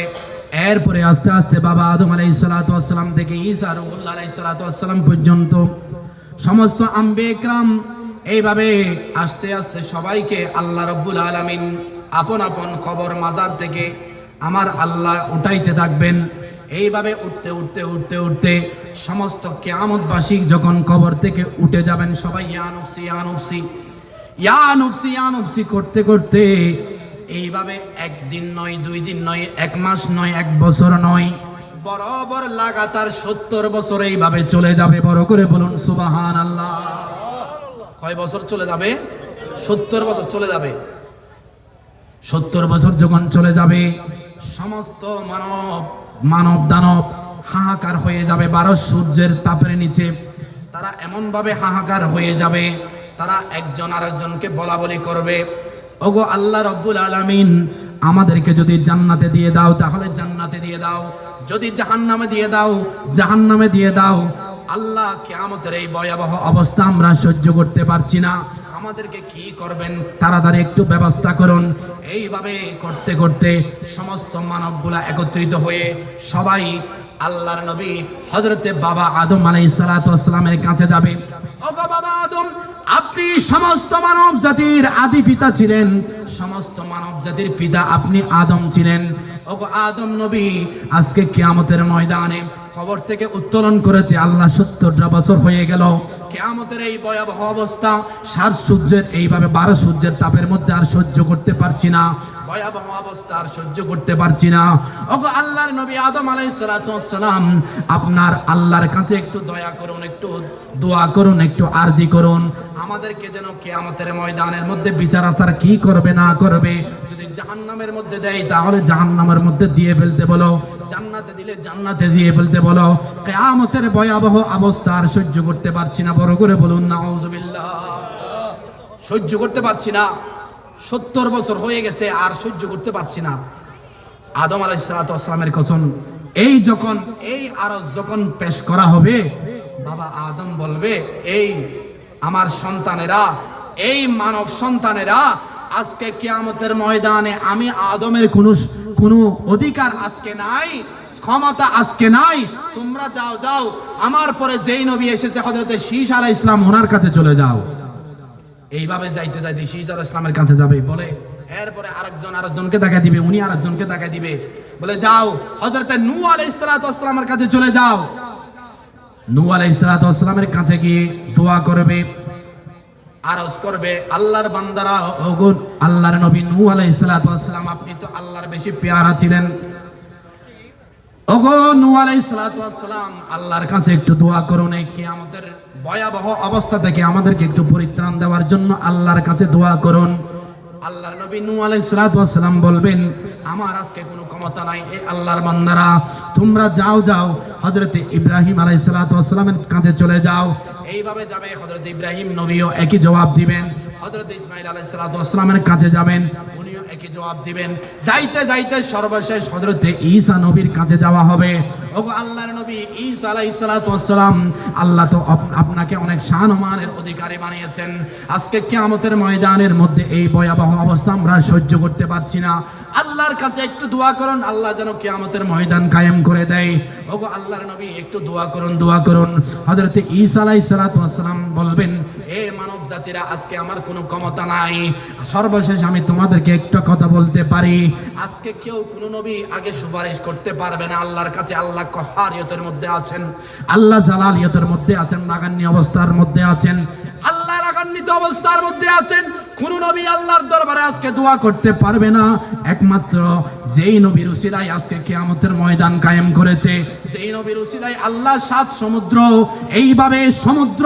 এরপরে আস্তে আস্তে বাবা আদম আলাইহিস সালাতু ওয়াস সালাম থেকে ঈসা রূহুল্লাহ আলাইহিস সালাতু ওয়াস সালাম পর্যন্ত সমস্ত আম্বিয়া ইকরাম এইভাবে আস্তে আস্তে সবাইকে আল্লাহ রাব্বুল আলামিন আপন আপন কবর মাজার থেকে আমার আল্লাহ উঠাইতে থাকবেন। এইভাবে উঠতে উঠতে উঠতে উঠতে সমস্ত কিয়ামতবাসী যখন কবর থেকে উঠে যাবেন, সবাই ইয়া নফসি ইয়া নফসি ইয়া নফসি ইয়া নফসি করতে করতে এইভাবে একদিন নয়, 2 দিন নয়, 1 মাস নয়, 1 বছর নয়, বরাবর লাগাতার 70 বছর এইভাবে চলে যাবে। বড় করে বলুন সুবহানাল্লাহ। কয় বছর চলে যাবে? 70 বছর চলে যাবে। 70 বছর যখন চলে যাবে, সমস্ত মানব দানব হাহাকার হয়ে যাবে। 12 সূর্যের তাপের নিচে তারা এমন ভাবে হাহাকার হয়ে যাবে, তারা একজন আরেকজনকে বলা বলি করবে, ওগো আল্লাহ রাব্বুল আলামিন, আমাদেরকে যদি জান্নাতে দিয়ে দাও তাহলে জান্নাতে দিয়ে দাও, যদি জাহান্নামে দিয়ে দাও জাহান্নামে দিয়ে দাও। আল্লাহ কিয়ামতের এই ভয়াবহ অবস্থা আমরা সহ্য করতে পারছি না, আমাদেরকে কি করবেন, তাড়াতাড়ি একটু ব্যবস্থা করুন। এইভাবে করতে করতে সমস্ত মানবগুলা একত্রিত হয়ে সবাই আল্লাহর নবী হযরতে বাবা আদম আলাইহিস সালাতু ওয়াস সালামের কাছে যাবে। ওগো বাবা আদম, আপনি সমস্ত মানব জাতির আদি পিতা ছিলেন, সমস্ত মানব জাতির পিতা আপনি আদম ছিলেন। ওগো আদম নবী, আজকে কিয়ামতের ময়দানে কবর থেকে উত্তোলন করেছে আল্লাহ 70টা বছর হয়ে গেল। কিয়ামতের এই ভয়াবহ অবস্থা, সার সূর্যের এইভাবে 12 সূর্যের তাপের মধ্যে আর সহ্য করতে পারছি না, ভয়াবহ অবস্থা আর সহ্য করতে পারছি না। ওগো আল্লাহর নবী আদম আলাইহিস সালাতু ওয়াস সালাম, আপনার আল্লাহর কাছে একটু দয়া করুন, একটু দোয়া করুন, একটু আরজি করুন, আমাদেরকে যেন কিয়ামতের ময়দানের মধ্যে বিচার আচার কি করবে না করবে, যদি জাহান্নামের মধ্যে দেয় তাহলে জাহান্নামের মধ্যে দিয়ে ফেলতে বলো, জান্নাতে দিলে জান্নাতে দিয়ে ফেলতে বলো। কিয়ামতের ভয়াবহ অবস্থা আর সহ্য করতে পারছি না, বড় করে বলুন নাউজুবিল্লাহ। সহ্য করতে পারছি না, 70 বছর হয়ে গেছে আর সহ্য করতে পারছি না। আদম আলাইহিস সালাতু ওয়াস সালামের কসম, এই আরজ যখন পেশ করা হবে, বাবা আদম বলবে, এই আমার সন্তানেরা, এই মানব সন্তানেরা, আজকে কিয়ামতের ময়দানে আমি আদমের কোনো অধিকার আজকে নাই, ক্ষমতা আজকে নাই, তোমরা যাও যাও, আমার পরে যেই নবী এসেছে হযরতে শীস আলাইহিস সালাম, ওনার কাছে চলে যাও। এইভাবে যাইতে যাইতে শীস আলাইহিস সালামের কাছে যাবে, বলে এরপরে আরেকজনকে দেখা দিবে, উনি আরেকজনকে দেখা দিবে, বলে যাও হযরতে নূহ আলাইহিস সালাতু ওয়াস সালামের কাছে চলে যাও। নূহ আলাইহিস সালাতু ওয়াস সালামের কাছে গিয়ে দোয়া করবে, আরজ করবে, আল্লাহর বান্দারা, ওগো আল্লাহর নবী নূহ আলাইহিস সালাতু ওয়াস সালাম, আপনি তো আল্লাহর বেশি পেয়ারা ছিলেন, ওগো নূহ আলাইহিস সালাতু ওয়াস সালাম, আল্লাহর কাছে একটু দোয়া করুন, এই কিয়ামতের ভয়াবহ অবস্থা থেকে আমাদেরকে একটু পরিত্রাণ দেওয়ার জন্য আল্লাহর কাছে দোয়া করুন। আল্লাহর নবী নূহ আলাইহিস সালাতু ওয়াস সালাম বলবেন, আমার আজকে কোনো ক্ষমতা নাই, এই আল্লাহর বান্দারা তোমরা যাও যাও হযরতে ইব্রাহিম আলাইহিস সালাতু ওয়াস সালামের কাছে চলে যাও। এইভাবে যাবে, হযরতে ইব্রাহিম নবীও একই জবাব দিবেন, হযরতে ইসমাঈল আলাইহিস সালাতু ওয়াস সালামের কাছে যাবেন, উনিও একই জবাব দিবেন। যাইতে যাইতে সর্বশেষ হযরতে ঈসা নবীর কাছে যাওয়া হবে। ওগো আল্লাহর নবী ঈসা আলাইহিস সালাতু ওয়াস সালাম, আল্লাহ তো আপনাকে অনেক শান ও মানের অধিকারী বানিয়েছেন, আজকে কিয়ামতের ময়দানের মধ্যে এই ভয়াবহ অবস্থা আমরা সহ্য করতে পারছি না, আল্লাহর কাছে একটু দোয়া করুন, আল্লাহ যেন কিয়ামতের ময়দান কায়েম করে দেয়। ওগো আল্লাহর নবী একটু দোয়া করুন, দোয়া করুন। হযরতে ঈসা আলাইহিস সালাতু ওয়াস সালাম বলবেন, হে মানব জাতিরা, আজকে আমার কোনো ক্ষমতা নাই, সর্বশেষ আমি তোমাদেরকে একটা কথা বলতে পারি, আজকে কেউ কোন নবী আগে সুপারিশ করতে পারবে না আল্লাহর কাছে। আল্লাহ কহারিয়তের মধ্যে আছেন, আল্লাহ জালালিয়তের মধ্যে আছেন, রাগান্নি অবস্থার মধ্যে আছেন, আল্লাহ রাগান্বিত অবস্থার মধ্যে আছেন। কোন নবী আল্লাহর দরবারে আজকে দোয়া করতে পারবে না, একমাত্র যেই নবীর উসিলায় আজকে কিয়ামতের ময়দান কায়েম করেছে, যেই নবীর উসিলায় আল্লাহ 7 সমুদ্র, এইভাবে সমুদ্র,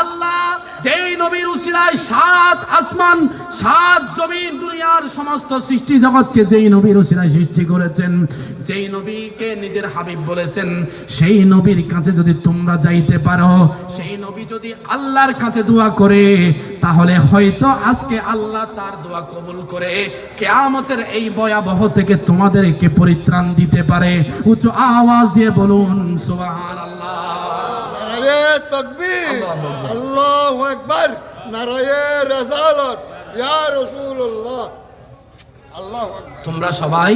আল্লাহ যেই নবীর উসিলায় 7 আসমান 7 জমিন, দুনিয়ার সমস্ত সৃষ্টি জগৎকে যেই নবীর উসিলায় সৃষ্টি করেছেন, যেই নবীকে নিজের হাবিব বলেছেন, সেই নবীর কাছে যদি তোমরা যাইতে পারো, সেই নবী যদি আল্লাহর কাছে দোয়া করে, তাহলে হয়তো আজকে আল্লাহ তার দোয়া কবুল করে কিয়ামতের এই ভয়াবহ থেকে তোমাদেরকে পরিত্রাণ দিতে পারে। উচ্চ আওয়াজ দিয়ে বলুন সুবহানাল্লাহ। নারায়ে তাকবীর, আল্লাহু আকবার, নারায়ে রিসালাত, ইয়া রাসূলুল্লাহ, আল্লাহু আকবার। তোমরা সবাই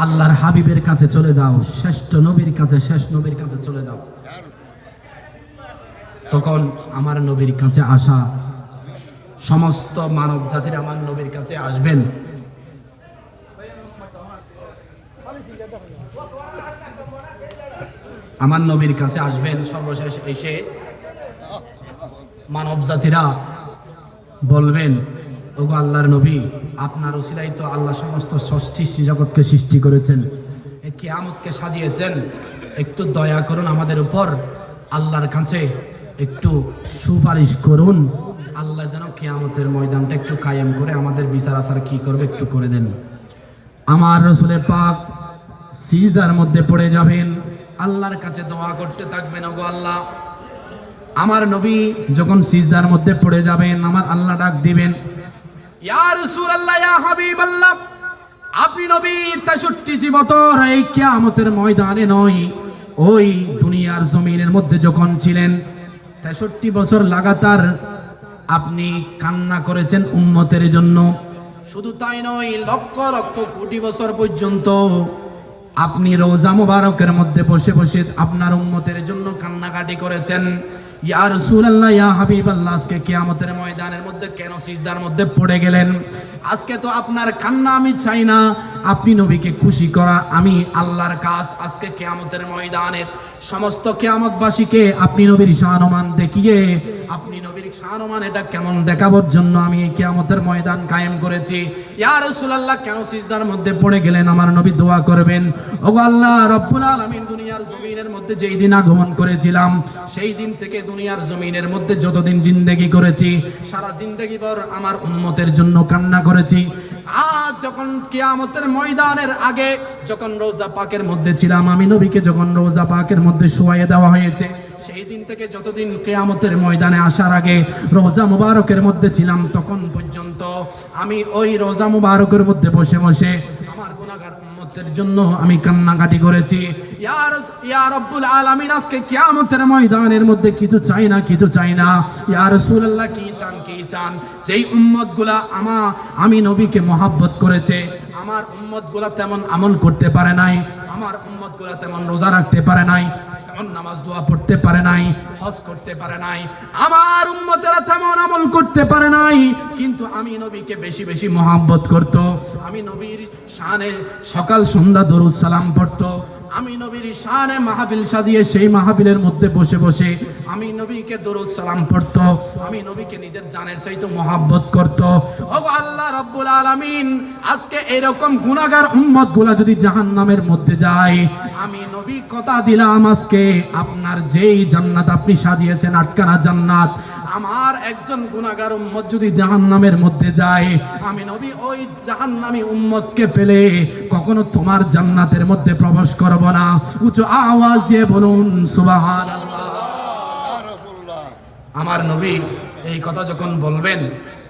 আল্লাহর হাবিবের কাছে চলে যাও, শ্রেষ্ঠ নবীর কাছে, শেষ নবীর কাছে চলে যাও। তখন আমার নবীর কাছে আসা সমস্ত মানব জাতির আমার নবীর কাছে আসবেন। আমার নবীর কাছে আসবেন, সর্বশেষ এসে মানব জাতিরা বলবেন, ওগো আল্লাহর নবী, আপনার উসিলায় তো আল্লাহ সমস্ত সৃষ্টি জগৎকে সৃষ্টি করেছেন, এই কিয়ামতকে সাজিয়েছেন, একটু দয়া করুন আমাদের উপর, আল্লাহর কাছে একটু সুপারিশ করুন, আল্লাহ যেন কিয়ামতের ময়দানটা একটু কায়েম করে আমাদের বিচার আচার কি করবে একটু করে দেন। আমার রাসূলের পাক সিজদার মধ্যে পড়ে যাবেন, আল্লাহর কাছে দোয়া করতে থাকবেন, ওগো আল্লাহ। আমার নবী যখন সিজদার মধ্যে পড়ে যাবেন, আমার আল্লাহ ডাক দিবেন, ইয়া রাসূলুল্লাহ, ইয়া হাবিবাল্লাহ, আপনি নবী 63 বছর এই কিয়ামতের ময়দানে নয়, ওই দুনিয়ার জমিনের মধ্যে যখন ছিলেন 63 বছর লাগাতার আপনি কান্না করেছেন উম্মতের জন্য। শুধু তাই নয়, লক্ষ লক্ষ কোটি বছর পর্যন্ত আপনি রওজা মুবারকের মধ্যে বসে বসে আপনার উম্মতের জন্য কান্নাকাটি করেছেন। ইয়া রাসূলুল্লাহ, ইয়া হাবিবাল্লাহ, আজকে কিয়ামতের ময়দানের মধ্যে কেন সিজদার মধ্যে পড়ে গেলেন? আজকে তো আপনার কান্না আমি চাই না, আপনি নবীকে খুশি করা আমি আল্লাহর কাজ। আজকে কিয়ামতের ময়দানের সমস্ত কিয়ামতবাসীকে আপনি নবীর শানমান দেখিয়ে, আপনি নবীর শানমান এটা কেমন দেখাবার জন্য আমি এই কিয়ামতের ময়দান কায়েম করেছি। ইয়া রাসূলুল্লাহ, কেন সিজদার মধ্যে পড়ে গেলেন? আমার নবী দোয়া করবেন, ওগো আল্লাহ রব্বুল আলামিন, দুনিয়ার জমিনের মধ্যে যেই দিন আগমন করেছিলাম সেই দিন থেকে দুনিয়ার জমিনের মধ্যে যতদিন জিন্দেগি করেছি, সারা জিন্দেগি ভর আমার উম্মতের জন্য কান্না করেছি। আজ যখন কিয়ামতের ময়দানের আগে যখন রওজা পাকের মধ্যে ছিলাম, আমি নবীকে যখন রওজা পাকের মধ্যে শোয়াইয়ে দেওয়া হয়েছে, সেই দিন থেকে যতদিন কিয়ামতের ময়দানে আসার আগে রওজা মুবারকের মধ্যে ছিলাম, তখন পর্যন্ত আমি ওই রওজা মুবারকের মধ্যে বসে বসে আমার গুনাহগার উম্মতের জন্য আমি কান্নাকাটি করেছি। ইয়া রব্বুল আলামিন, আজকে কিয়ামতের ময়দানের মধ্যে কিছু চাই না, কিছু চাই না। ইয়া রাসূলুল্লাহ, কি চান, কি চান? যেই উম্মতগুলা আমি নবীকে মহব্বত করেছে, আমার উম্মতগুলা তেমন আমল করতে পারে নাই, আমার উম্মতগুলা তেমন রোজা রাখতে পারে নাই, তেমন নামাজ দোয়া পড়তে পারে নাই, হজ করতে পারে নাই, আমার উম্মতেরা তেমন আমল করতে পারে নাই, কিন্তু আমি নবীকে বেশি বেশি মহব্বত করত। আমি নবীর শানে সকাল সন্ধ্যা দরুদ সালাম পড়তো, আমি নবীর শানে মাহফিল সাজিয়ে সেই মাহফিলের মধ্যে বসে বসে আমি নবীকে দরুদ সালাম পড়তো, আমি নবীকে নিজের জানের চাইতে মহব্বত করত। ও আল্লাহ রাব্বুল আলামিন, আজকে এরকম গুনাহগার উম্মতগুলা যদি জাহান্নামের মধ্যে যায়, আমি নবী কথা দিলাম আজকে আপনার যেই জান্নাত আপনি সাজিয়েছেন, আটকানা জান্নাত, আমার একজন গুনাহগার উম্মত যদি জাহান্নামের মধ্যে যায়, আমি নবী ওই জাহান্নামী উম্মতকে ফেলে কখনো তোমার জান্নাতের মধ্যে প্রবেশ করব না। উচ্চ আওয়াজ দিয়ে বলুন সুবহানাল্লাহ। আমার নবী এই কথা যখন বলবেন,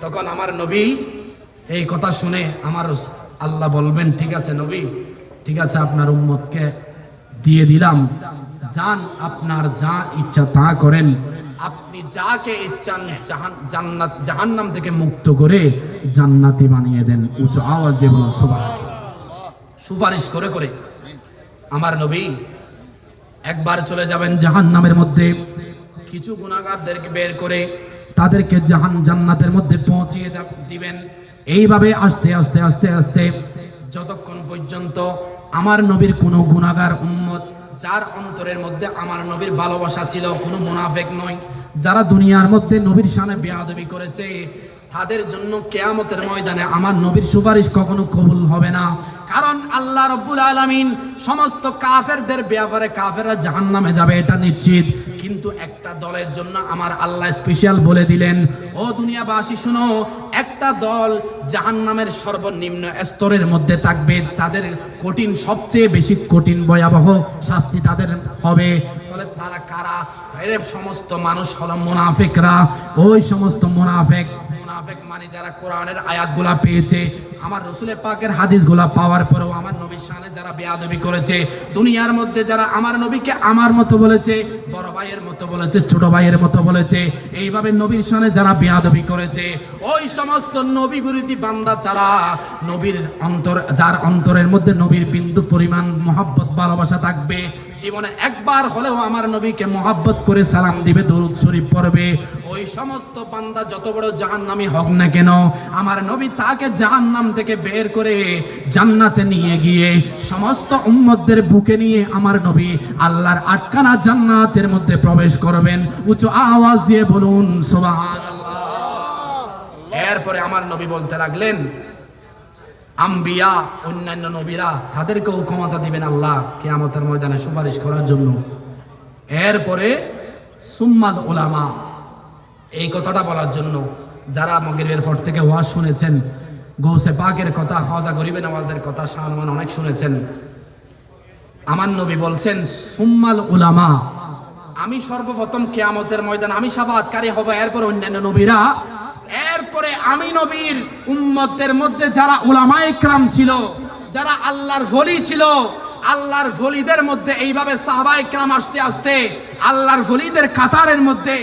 তখন আমার নবী এই কথা শুনে আমার আল্লাহ বলবেন, ঠিক আছে নবী, ঠিক আছে, আপনার উম্মতকে দিয়ে দিলাম, যান আপনার যা ইচ্ছা তা করেন, আপনি যাকে ইচ্ছান জাহান্নাম থেকে মুক্ত করে জান্নাতি বানিয়ে দেন। উচ্চ আওয়াজ দিয়ে বলুন সুবহানাল্লাহ। সুপারিশ করে করে আমার নবী একবার চলে যাবেন জাহান্নামের মধ্যে, কিছু গুনাহগারদেরকে বের করে তাদেরকে জান্নাতের মধ্যে পৌঁছিয়ে দিবেন। এইভাবে আস্তে আস্তে আস্তে আস্তে যতক্ষণ পর্যন্ত আমার নবীর কোনো গুনাহগার উম্মত যার অন্তরের মধ্যে আমার নবীর ভালোবাসা ছিল, কোনো মুনাফিক নয়, যারা দুনিয়ার মধ্যে নবীর শানে বেয়াদবি করেছে, তাদের জন্য কিয়ামতের ময়দানে আমার নবীর সুপারিশ কখনো কবুল হবে না। কারণ আল্লাহ রাব্বুল আলামিন সমস্ত কাফেরদের ব্যাপারে, কাফেররা জাহান্নামে যাবে এটা নিশ্চিত, কিন্তু একটা দলের জন্য আমার আল্লাহ স্পেশাল বলে দিলেন, ও দুনিয়াবাসী শুনো, একটা দল জাহান্নামের সর্বনিম্ন স্তরের মধ্যে থাকবে, তাদের কঠিন, সবচেয়ে বেশি কঠিন ভয়াবহ শাস্তি তাদের হবে। বলে তারা কারা? এর সমস্ত মানুষ হলো মুনাফিকরা। ওই সমস্ত মুনাফিক মানে যারা কোরআনের আয়াতগুলা পেয়েছে, আমার রাসূলের পাকের হাদিসগুলা পাওয়ার পরেও আমার নবীর শানে যারা বেয়াদবি করেছে, দুনিয়ার মধ্যে যারা আমার নবীকে আমার মতো বলেছে, বড় ভাইয়ের মতো বলেছে, ছোট ভাইয়ের মতো বলেছে, এইভাবে নবীর শানে যারা বেয়াদবি করেছে, ওই সমস্ত নবী বিরোধী বান্দা যারা নবীর যার অন্তরের মধ্যে নবীর বিন্দু পরিমাণ মহব্বত ভালোবাসা থাকবে, জীবনে একবার হলেও আমার নবীকে মহব্বত করে সালাম দিবে, দরুদ শরীফ পড়বে, ওই সমস্ত বান্দা যত বড় জাহান্নামী হোক না কেন, আমার নবী তাকে জাহান্নাম থেকে বের করে জান্নাতে নিয়ে গিয়ে সমস্ত উম্মতদের বুকে নিয়ে আমার নবী আল্লাহর আটকানা জান্নাতের মধ্যে প্রবেশ করবেন। উচ্চ আওয়াজ দিয়ে বলুন সুবহানাল্লাহ। এরপরে আমার নবী বলতে লাগলেন, আম্বিয়া, অন্যান্য নবীরা, তাদেরকেও ক্ষমতা দিবেন আল্লাহ কিয়ামতের ময়দানে সুপারিশ করার জন্য। এরপরে সুম্মাল উলামা, এই কথাটা বলার জন্য যারা মাগরিবের পর থেকে ওয়াজ শুনেছেন, গৌসে পাকের কথা, খাজা গরিবে নওয়াজের কথা, শাহনমান অনেক শুনেছেন, আমার নবী বলছেন সুম্মাল উলামা, আমি সর্বপ্রথম কিয়ামতের ময়দানে আমি শাফাআতকারী হব, এরপর অন্যান্য নবীরা, এরপরে আমি নবীর উম্মতের মধ্যে যারা উলামায়ে কেরাম ছিল, যারা আল্লাহর ওলি ছিল, আল্লাহর ওলিদের মধ্যে এইভাবে সাহাবায়ে কেরাম আসতে আসতে আল্লাহর ওলিদের কাতারের মধ্যে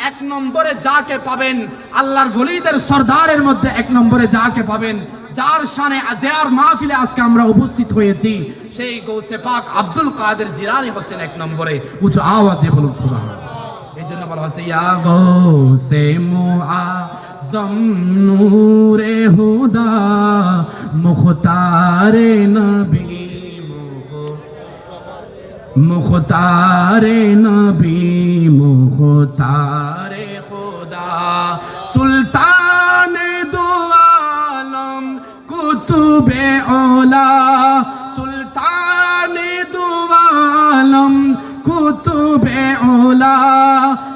এক নম্বরে যাকে পাবেন, আল্লাহর ওলিদের সরদারের মধ্যে এক নম্বরে যাকে পাবেন, যার শানে যার মাহফিলে আজকে আমরা উপস্থিত হয়েছি, সেই গৌসে পাক আব্দুল কাদের জিলানী হচ্ছেন এক নম্বরে। উচ্চ আওয়াজে বলুন সুবহানাল্লাহ। এই জন্য বলা হচ্ছে ইয়া গৌসে মুআজ্জম নূরে হুদা মুখতারে নবী মুখতারে নবী মুখতারে খুদা সুলতানে দু আলম কুতুবে ওলা সুলতানে দু আলম কুতুবে ওলা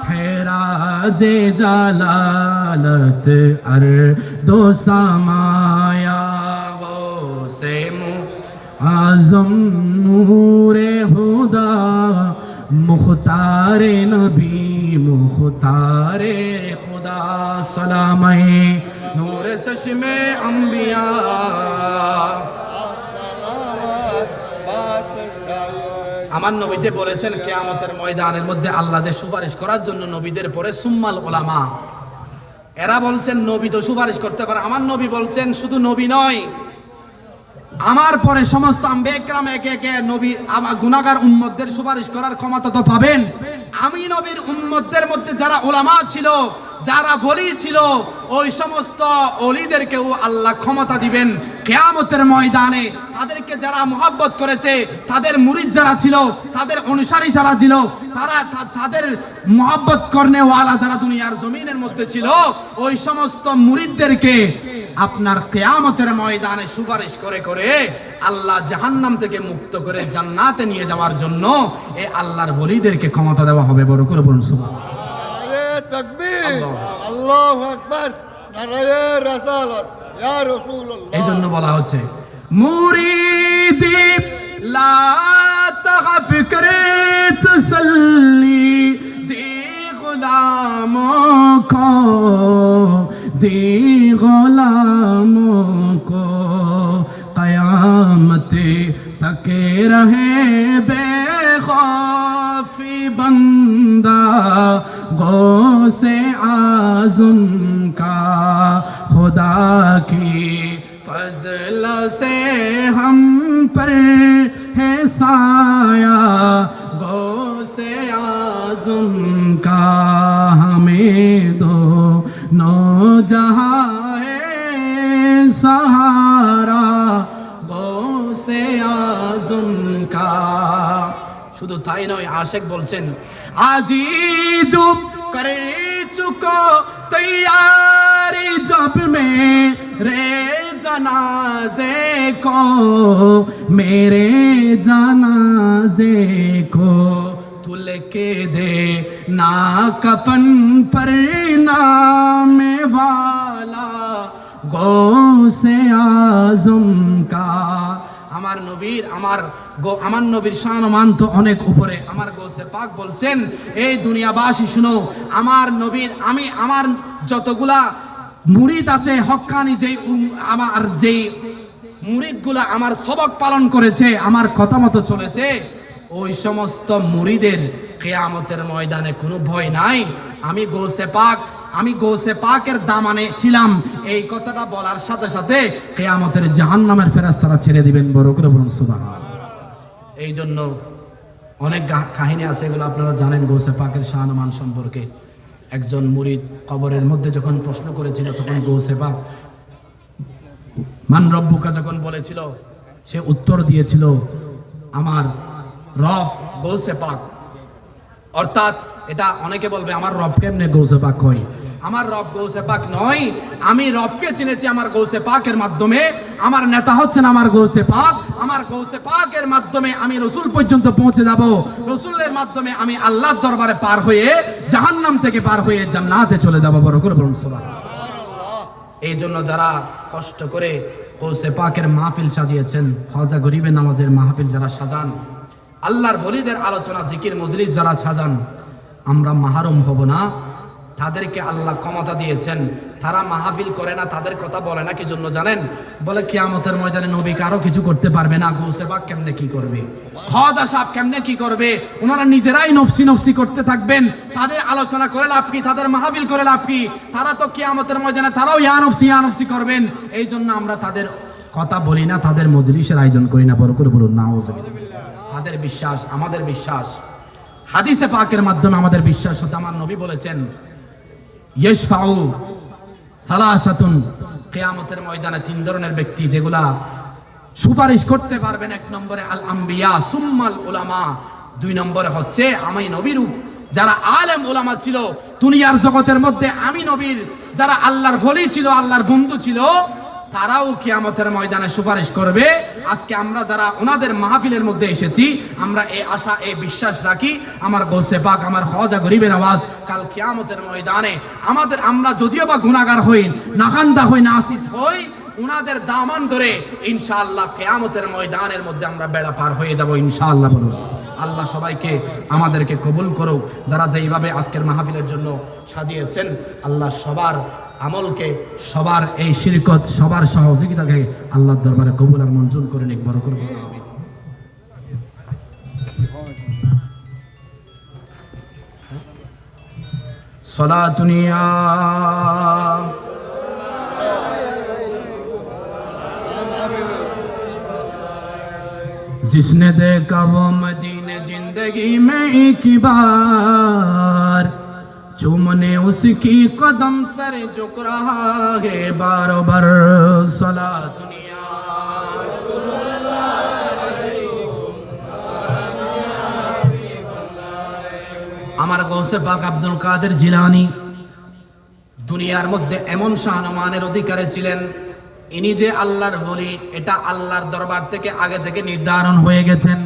হেরাজে জালালত আর দো সামায়া গৌসে আজম নূরে হুদা মুখতারে নবী মুখতারে খুদা সালামে নূরে চশমে আম্বিয়া। আমার নবী যে বলেছেন কিয়ামতের ময়দানের মধ্যে আল্লাহ যে সুপারিশ করার জন্য নবীদের পরে সুম্মাল উলামা, এরা বলছেন নবী তো সুপারিশ করতে পারে। আমার নবী বলছেন শুধু নবী নয়, আমার পরে সমস্ত আম্বিয়া কেরাম একে একে নবী আমার গুনাহগার উম্মতদের সুপারিশ করার ক্ষমতা তো পাবেন। আমি নবীর উম্মতদের মধ্যে যারা উলামা ছিল, যারা ওলি ছিল, ওই সমস্ত ওলিদেরকেও আল্লাহ ক্ষমতা দিবেন কিয়ামতের ময়দানে। তাদেরকে যারা মুহাব্বত করেছে, তাদের মুরিদ যারা ছিল, তাদের অনুসারী যারা ছিল, তারা তাদের মুহাব্বত করনে ওয়ালা যারা দুনিয়ার জমিনের মধ্যে ছিল, ওই সমস্ত মুরিদদেরকে আপনার কিয়ামতের ময়দানে সুপারিশ করে করে আল্লাহ জাহান্নাম থেকে মুক্ত করে জান্নাতে নিয়ে যাওয়ার জন্য এই আল্লাহর ওলিদেরকে ক্ষমতা দেওয়া হবে। বড় করে বলুন সুবহানাল্লাহ। নারায়ে তাকবীর, আল্লাহু আকবার, নারায়ে রিসালাত, ইয়া রাসূলুল্লাহ। এই জন্য বলা হচ্ছে মুরিদি লা তাগাফ করে তসল্লি দি গুলামোं को दी गुलामों को क़यामत तक रहे बेखौफी बंदा गौसे आज़म का खुदा की फजल से हम पर है साया गौसे आज़म का हमें दो नौजहां है सहारा गौसे आज़म का। শুধু তাই নয়, আশেক বলছেন আজি জুব করে চুকো তৈয়ারি জব মে রে जनाजे को मेरे जनाजे को तू लेके दे ना कफन पर नाम वाला गौसे आज़म का। আমার নবীর আমার নবীর শান মান তো অনেক উপরে। আমার গৌসে পাক বলছেন এই দুনিয়াবাসী শুনো, আমার নবীর আমার যতগুলা মুরিদ আছে হক্কানি, আমার যেই মুরিদগুলা আমার সবক পালন করেছে, আমার কথা মতো চলেছে, ওই সমস্ত মুরিদের কিয়ামতের ময়দানে কোনো ভয় নাই। আমি গৌসে পাকের দামানে ছিলাম, এই কথাটা বলার সাথে সাথে কিয়ামতের জাহান্নামের ফেরেশতারা ছেড়ে দিবেন। বড় করে বলুন সুবহানাল্লাহ। এই জন্য অনেক কাহিনী আছে, এগুলো আপনারা জানেন গৌসে পাকের শানমান সম্পর্কে। একজন মুরিদ কবরের মধ্যে যখন প্রশ্ন করেছিল, তখন গৌসে পাক মান রব্বুকা যখন বলেছিল, সে উত্তর দিয়েছিল আমার রব গৌসে পাক। অর্থাৎ এটা অনেকে বলবে আমার রব কেমনে গৌসে পাক হয়? আমার রব গৌসে পাক নয়, আমি রবকে চিনেছি আমার গৌসে পাকের মাধ্যমে। আমার নেতা হচ্ছেন আমার গৌসে পাক। আমার গৌসে পাকের মাধ্যমে আমি রসুল পর্যন্ত পৌঁছে যাব। রসুলের মাধ্যমে আমি আল্লাহর দরবারে পার হয়ে জাহান্নাম থেকে পার হয়ে জান্নাতে চলে যাব। বড় করে বলুন সুবহানাল্লাহ। এই জন্য যারা কষ্ট করে গৌসে পাকের মাহফিল সাজিয়েছেন, খাজা গরিবে নামাজের মাহফিল যারা সাজান, আল্লাহর ওলিদের আলোচনা জিকির মজলিস যারা সাজান, আমরা মাহরুম হব না। তাদেরকে আল্লাহ ক্ষমতা দিয়েছেন তারা মাহফিল করে না, তাদের কথা বলে না, কি জন্য জানেন? বলে কিয়ামতের ময়দানে নবী কারো কিছু করতে পারবে না, গৌসে পাক কেমনে কি করবে, খাজা সাহেব কেমনে কি করবে, ওনারা নিজেরাই নফসি নফসি করতে থাকবেন। তাদের আলোচনা করে লাভ কি, তাদের মাহফিল করে লাভ কি? তারা তো কিয়ামতের ময়দানে তারাও ইয়া নফসি করবেন। এই জন্য আমরা তাদের কথা বলি না, তাদের মজলিসের আয়োজন করি না। বড় করে বলুন নাউজুবিল্লাহ। তাদের বিশ্বাস, আমাদের বিশ্বাস হাদিসে পাকের মাধ্যমে আমাদের বিশ্বাস হতে আমার নবী বলেছেন ইশফাউ সালাসাতুন, কিয়ামতের ময়দানে তিন ধরনের ব্যক্তি যেগুলা সুপারিশ করতে পারবেন। এক নম্বরে আল আম্বিয়া সুম্মাল উলামা, দুই নম্বরে হচ্ছে আমি নবীর যারা আলেম উলামা ছিল দুনিয়ার জগতের মধ্যে, আমি নবীর যারা আল্লাহর ওলি ছিল, আল্লাহর বন্ধু ছিল, তারাও কিয়ামতের ময়দানে সুপারিশ করবে। আজকে আমরা যারা ওনাদের মাহফিলের মধ্যে এসেছি, আমরা এই আশা এই বিশ্বাস রাখি আমার গৌসে পাক, আমার খাজা গরিবের আওয়াজ কাল কিয়ামতের ময়দানে আমরা যদিও বা গুনাহগার হই, নাখান্দা হই, নাসিস হই, ওনাদের দামান ধরে ইনশাআল্লাহ কিয়ামতের ময়দানের মধ্যে আমরা বেড়া পার হয়ে যাব ইনশাআল্লাহ। বলুন আল্লাহ সবাইকে আমাদেরকে কবুল করুক। যারা যেইভাবে আজকের মাহফিলের জন্য সাজিয়েছেন, আল্লাহ সবার আমলকে, সবার এই শিরকত, সবার সহযোগিতাকে আল্লাহর দরবারে কবুল আর মঞ্জুর করে নিক। বড় করে বলুন আমিন। সালাতুনিয়া जिसने देखा वो मदीने जिंदगी में एक बार, चूमने उसकी कदम सर झुक रहा है बारो बार। सलातुनिया আমার গৌসে পাক আব্দুল কাদের জিলানী দুনিয়ার মধ্যে এমন শাহনমানের অধিকারী ছিলেন, ইনি যে আল্লাহর ওলি এটা আল্লাহর দরবার থেকে আগে থেকে নির্ধারণ হয়ে গেছেন।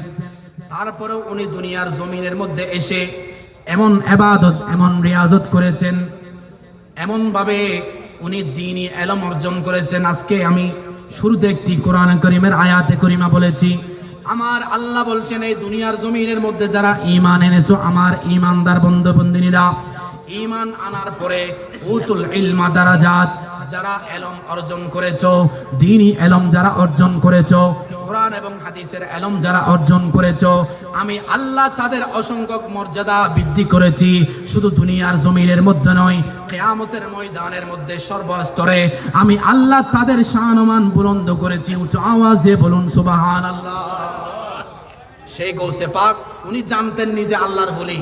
তারপরেও উনি দুনিয়ার জমিনের মধ্যে এসে এমন ইবাদত, এমন রিয়াজত করেছেন, এমন ভাবে উনি দ্বীনি ইলম অর্জন করেছেন। আজকে আমি শুরুতে একটি কোরআন কারীমের আয়াতে করিমা বলেছি, আমার আল্লাহ বলছেন এই দুনিয়ার জমিনের মধ্যে যারা ঈমান এনেছো, আমার ঈমানদার বন্ধু বান্দিনীরা, ঈমান আনার পরে উতুল ইলমা দারাজাত, যারা ইলম অর্জন করেছো, দ্বীনি ইলম যারা অর্জন করেছো, কোরআন এবং হাদিসের ইলম যারা অর্জন করেছো, আমি আল্লাহ তাদের অসংখ্য মর্যাদা বৃদ্ধি করেছি। শুধু দুনিয়ার জমিনের মধ্যে নয়, কিয়ামতের ময়দানের মধ্যে সর্বস্তরে আমি আল্লাহ তাদের শানমান বুলন্দ করেছি। উচ্চ আওয়াজ দিয়ে বলুন সুবহানাল্লাহ। সেই গৌসে পাক উনি জানতেন নিজে আল্লাহর ওলি।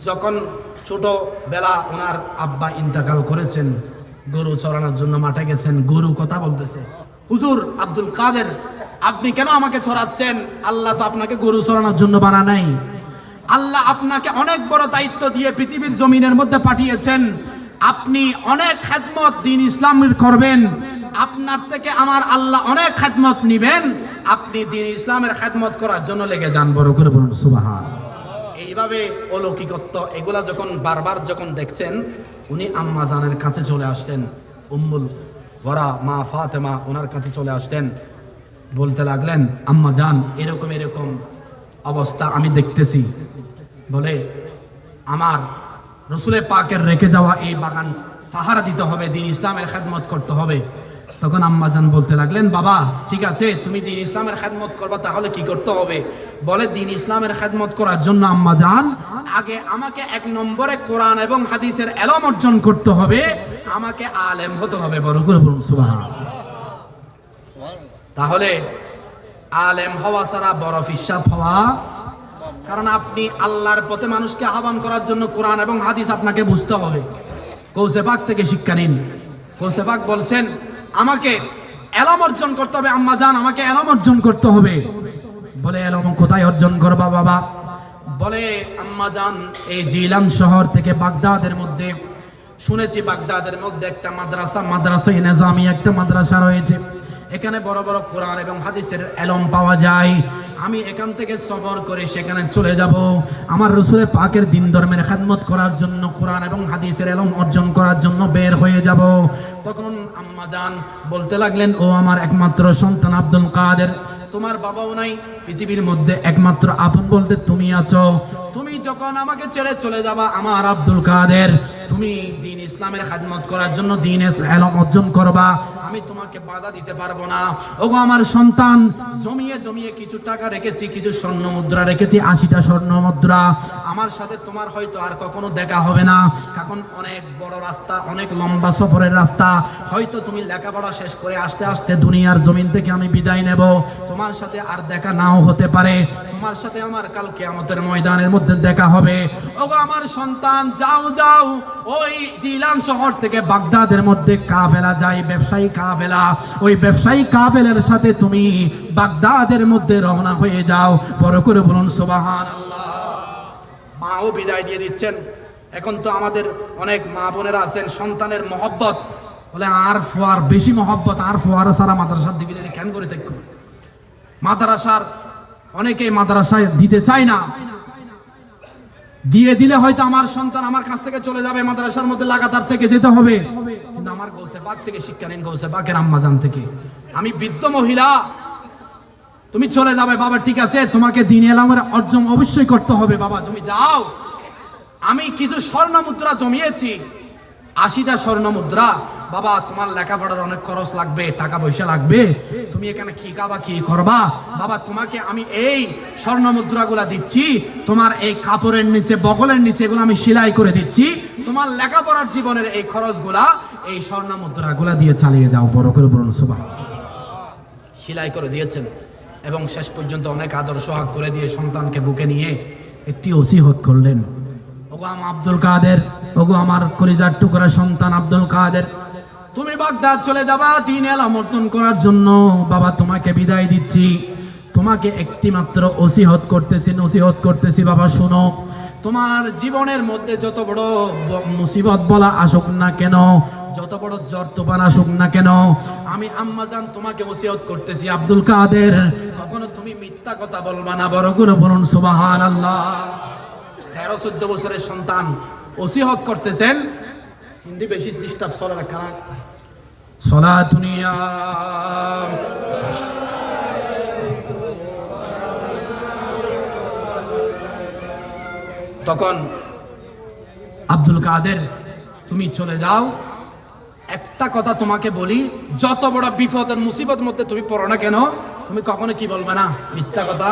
যখন ছোটবেলা ওনার আব্বা ইন্তেকাল করেছেন, গরু চড়ানোর জন্য মাঠে গেছেন, গরু কথা বলতেছে, হুজুর আব্দুল কাদের আপনি কেন আমাকে ছড়াচ্ছেন? আল্লাহ তো আপনাকে গরু চড়ানোর জন্য বানা নাই। আল্লাহ আপনাকে অনেক বড় দায়িত্ব দিয়ে পৃথিবীর জমিনের মধ্যে পাঠিয়েছেন। আপনি অনেক খেদমত দ্বীন ইসলামের করবেন, আপনার থেকে আমার আল্লাহ অনেক খেদমত নিবেন। আপনি দ্বীন ইসলামের খেদমত করার জন্য লেগে যান। বড় করে বলুন সুবহানাল্লাহ। এইভাবে অলৌকিকত্ব এগুলা যখন বারবার যখন দেখছেন, উনি আম্মা জানের কাছে চলে আসতেন, উম্মুল ওয়ারা মা ফাতেমা ওনার কাছে চলে আসতেন, বলতে লাগলেন আম্মা জান এরকম এরকম অবস্থা আমি দেখতেছি, বলে আমার রসুলের পাকের রেখে যাওয়া এই বাগান পাহারা দিতে হবে, দ্বীন ইসলামের খেদমত করতে হবে। তখন আম্মা জান বলতে লাগলেন বাবা ঠিক আছে তুমি দ্বীন ইসলামের খেদমত করবা, তাহলে কি করতে হবে? বলে দ্বীন ইসলামের খেদমত করার জন্য আম্মা জান আগে আমাকে এক নম্বরে কোরআন এবং হাদিসের ইলম অর্জন করতে হবে, আমাকে আলেম হতে হবে। বড় করে বলুন সুবহানাল্লাহ। তাহলে আলেম হওয়া ছাড়া বড় ফিসাব হওয়া, কারণ আপনি আল্লাহর পথে মানুষকে আহ্বান করার জন্য কোরআন এবং হাদিস আপনাকে বুঝতে হবে। গৌসে পাক থেকে শিক্ষা নিন। গৌসে পাক বলছেন আমাকে ইলম অর্জন করতে হবে, আম্মা জান আমাকে ইলম অর্জন করতে হবে। বলে ইলম কোথায় অর্জন করবা বাবা? বলে আম্মা জান এই জিলান শহর থেকে বাগদাদের মধ্যে শুনেছি, বাগদাদের মধ্যে একটা মাদ্রাসা নিজামি একটা মাদ্রাসা রয়েছে, এখানে বড় বড় কোরআন এবং হাদিসের ইলম পাওয়া যায়। আমি এখান থেকে সফর করে সেখানে চলে যাব, আমার রাসূলের পাকের দ্বীন ধর্মের খেদমত করার জন্য, কোরআন এবং হাদিসের ইলম অর্জন করার জন্য বের হয়ে যাব। তখন আম্মা জান বলতে লাগলেন ও আমার একমাত্র সন্তান আব্দুল কাদের, তোমার বাবাও নাই, পৃথিবীর মধ্যে একমাত্র আপন বলতে তুমি আছো। তুমি যখন আমাকে ছেড়ে চলে যাবা আমার আব্দুল কাদের, তুমি দ্বীন ইসলামের খিদমত করার জন্য দ্বীনের ইলম অর্জন করবা, আমি তোমাকে বাধা দিতে পারবো না। ওগো আমার সন্তান, জমিয়ে জমিয়ে কিছু টাকা রেখেছি, কিছু স্বর্ণ মুদ্রা রেখেছি, 80টা স্বর্ণ মুদ্রা। আমার সাথে তোমার হয়তো আর কখনো দেখা হবে না, কারণ অনেক বড় রাস্তা, অনেক লম্বা সফরের রাস্তা। হয়তো তুমি লেখাপড়া শেষ করে আস্তে আস্তে দুনিয়ার জমিন থেকে আমি বিদায় নেব, তোমার সাথে আর দেখা নাও হতে পারে, তোমার সাথে আমার কাল কিয়ামতের ময়দানের মধ্যে দেখা হবে। ওগো আমার সন্তান, যাও যাও, ওই জিলান শহর থেকে বাগদাদের মধ্যে কাফেলা যায়, ব্যবসায়ী কাফেলা। ওই ব্যবসায়ী কাফেলার সাথে তুমি বাগদাদের মধ্যে রওনা হয়ে যাও। বড় করে বলুন সুবহানাল্লাহ। মাও বিদায় দিয়ে দিচ্ছেন। এখন তো আমাদের অনেক মা বোনেরা আছেন, সন্তানের মহব্বত বলে আর ফোয়ার বেশি মহব্বত, আর ফোয়ারা সারা মাদ্রাসার দিবি কেন করে দেখো। মাদ্রাসার অনেকেই মাদ্রাসায় দিতে চায় না, দিয়ে দিলে হয়তো আমার সন্তান আমার কাছ থেকে চলে যাবে, মাদ্রাসার মধ্যে লাগাতার থেকে যেতে হবে। কিন্তু আমার গৌসে পাক থেকে শিক্ষা নেন, গৌসে পাকের আম্মাজান থেকে। আমি বৃদ্ধ মহিলা, তুমি চলে যাবে বাবা, ঠিক আছে, তোমাকে দ্বীন ইলমের অর্জন অবশ্যই করতে হবে বাবা, তুমি যাও। আমি কিছু স্বর্ণ মুদ্রা জমিয়েছি, 80টা স্বর্ণ মুদ্রা। বাবা তোমার লেখাপড়ার অনেক খরচ লাগবে, টাকা পয়সা লাগবে, তুমি এখানে কি খাবা, কি করবা। বাবা তোমাকে আমি এই স্বর্ণ মুদ্রাগুলা দিচ্ছি, তোমার এই কাপড়ের নিচে, বগলের নিচে এগুলো আমি সেলাই করে দিচ্ছি, তোমার লেখাপড়ার জীবনের এই খরচগুলা এই স্বর্ণ মুদ্রাগুলা দিয়ে চালিয়ে যাও। বড় করে বলুন সুবহানাল্লাহ। সেলাই করে দিয়েছেন এবং শেষ পর্যন্ত অনেক আদর সোহাগ করে দিয়ে সন্তানকে বুকে নিয়ে একটি ওসিয়ত করলেন। ওগো আমার আব্দুল কাদের, ওগো আমার কলিজার টুকরা সন্তান আব্দুল কাদের, তুমি বাগদাদ চলে যাবা দ্বীন ইলম অর্জন করার জন্য। বাবা তোমাকে বিদায় দিচ্ছি, তোমাকে একটি মাত্র ওসিয়ত করতেছি বাবা শোনো। তোমার জীবনের মধ্যে যত বড় মুসিবত বলা আসুক না কেন, যত বড় জ্বর তুফান আসুক না কেন, আমি আম্মাজান তোমাকে ওসিয়ত করতেছি আব্দুল কাদের, কখনো তুমি মিথ্যা কথা বলবা না। বড় করে বলুন সুবহানাল্লাহ। 13-14 বছরের সন্তান ওসিয়ত করতেছেন। হিন্দি বেশি ডিস্টার্ব চলে না কানা সলাতুনিয়া। তখন আব্দুল কাদের তুমি চলে যাও, একটা কথা তোমাকে বলি, যত বড় বিপদের মুসিবত মধ্যে তুমি পড়ো না কেন, তুমি কখনো কি বলবে না, মিথ্যা কথা।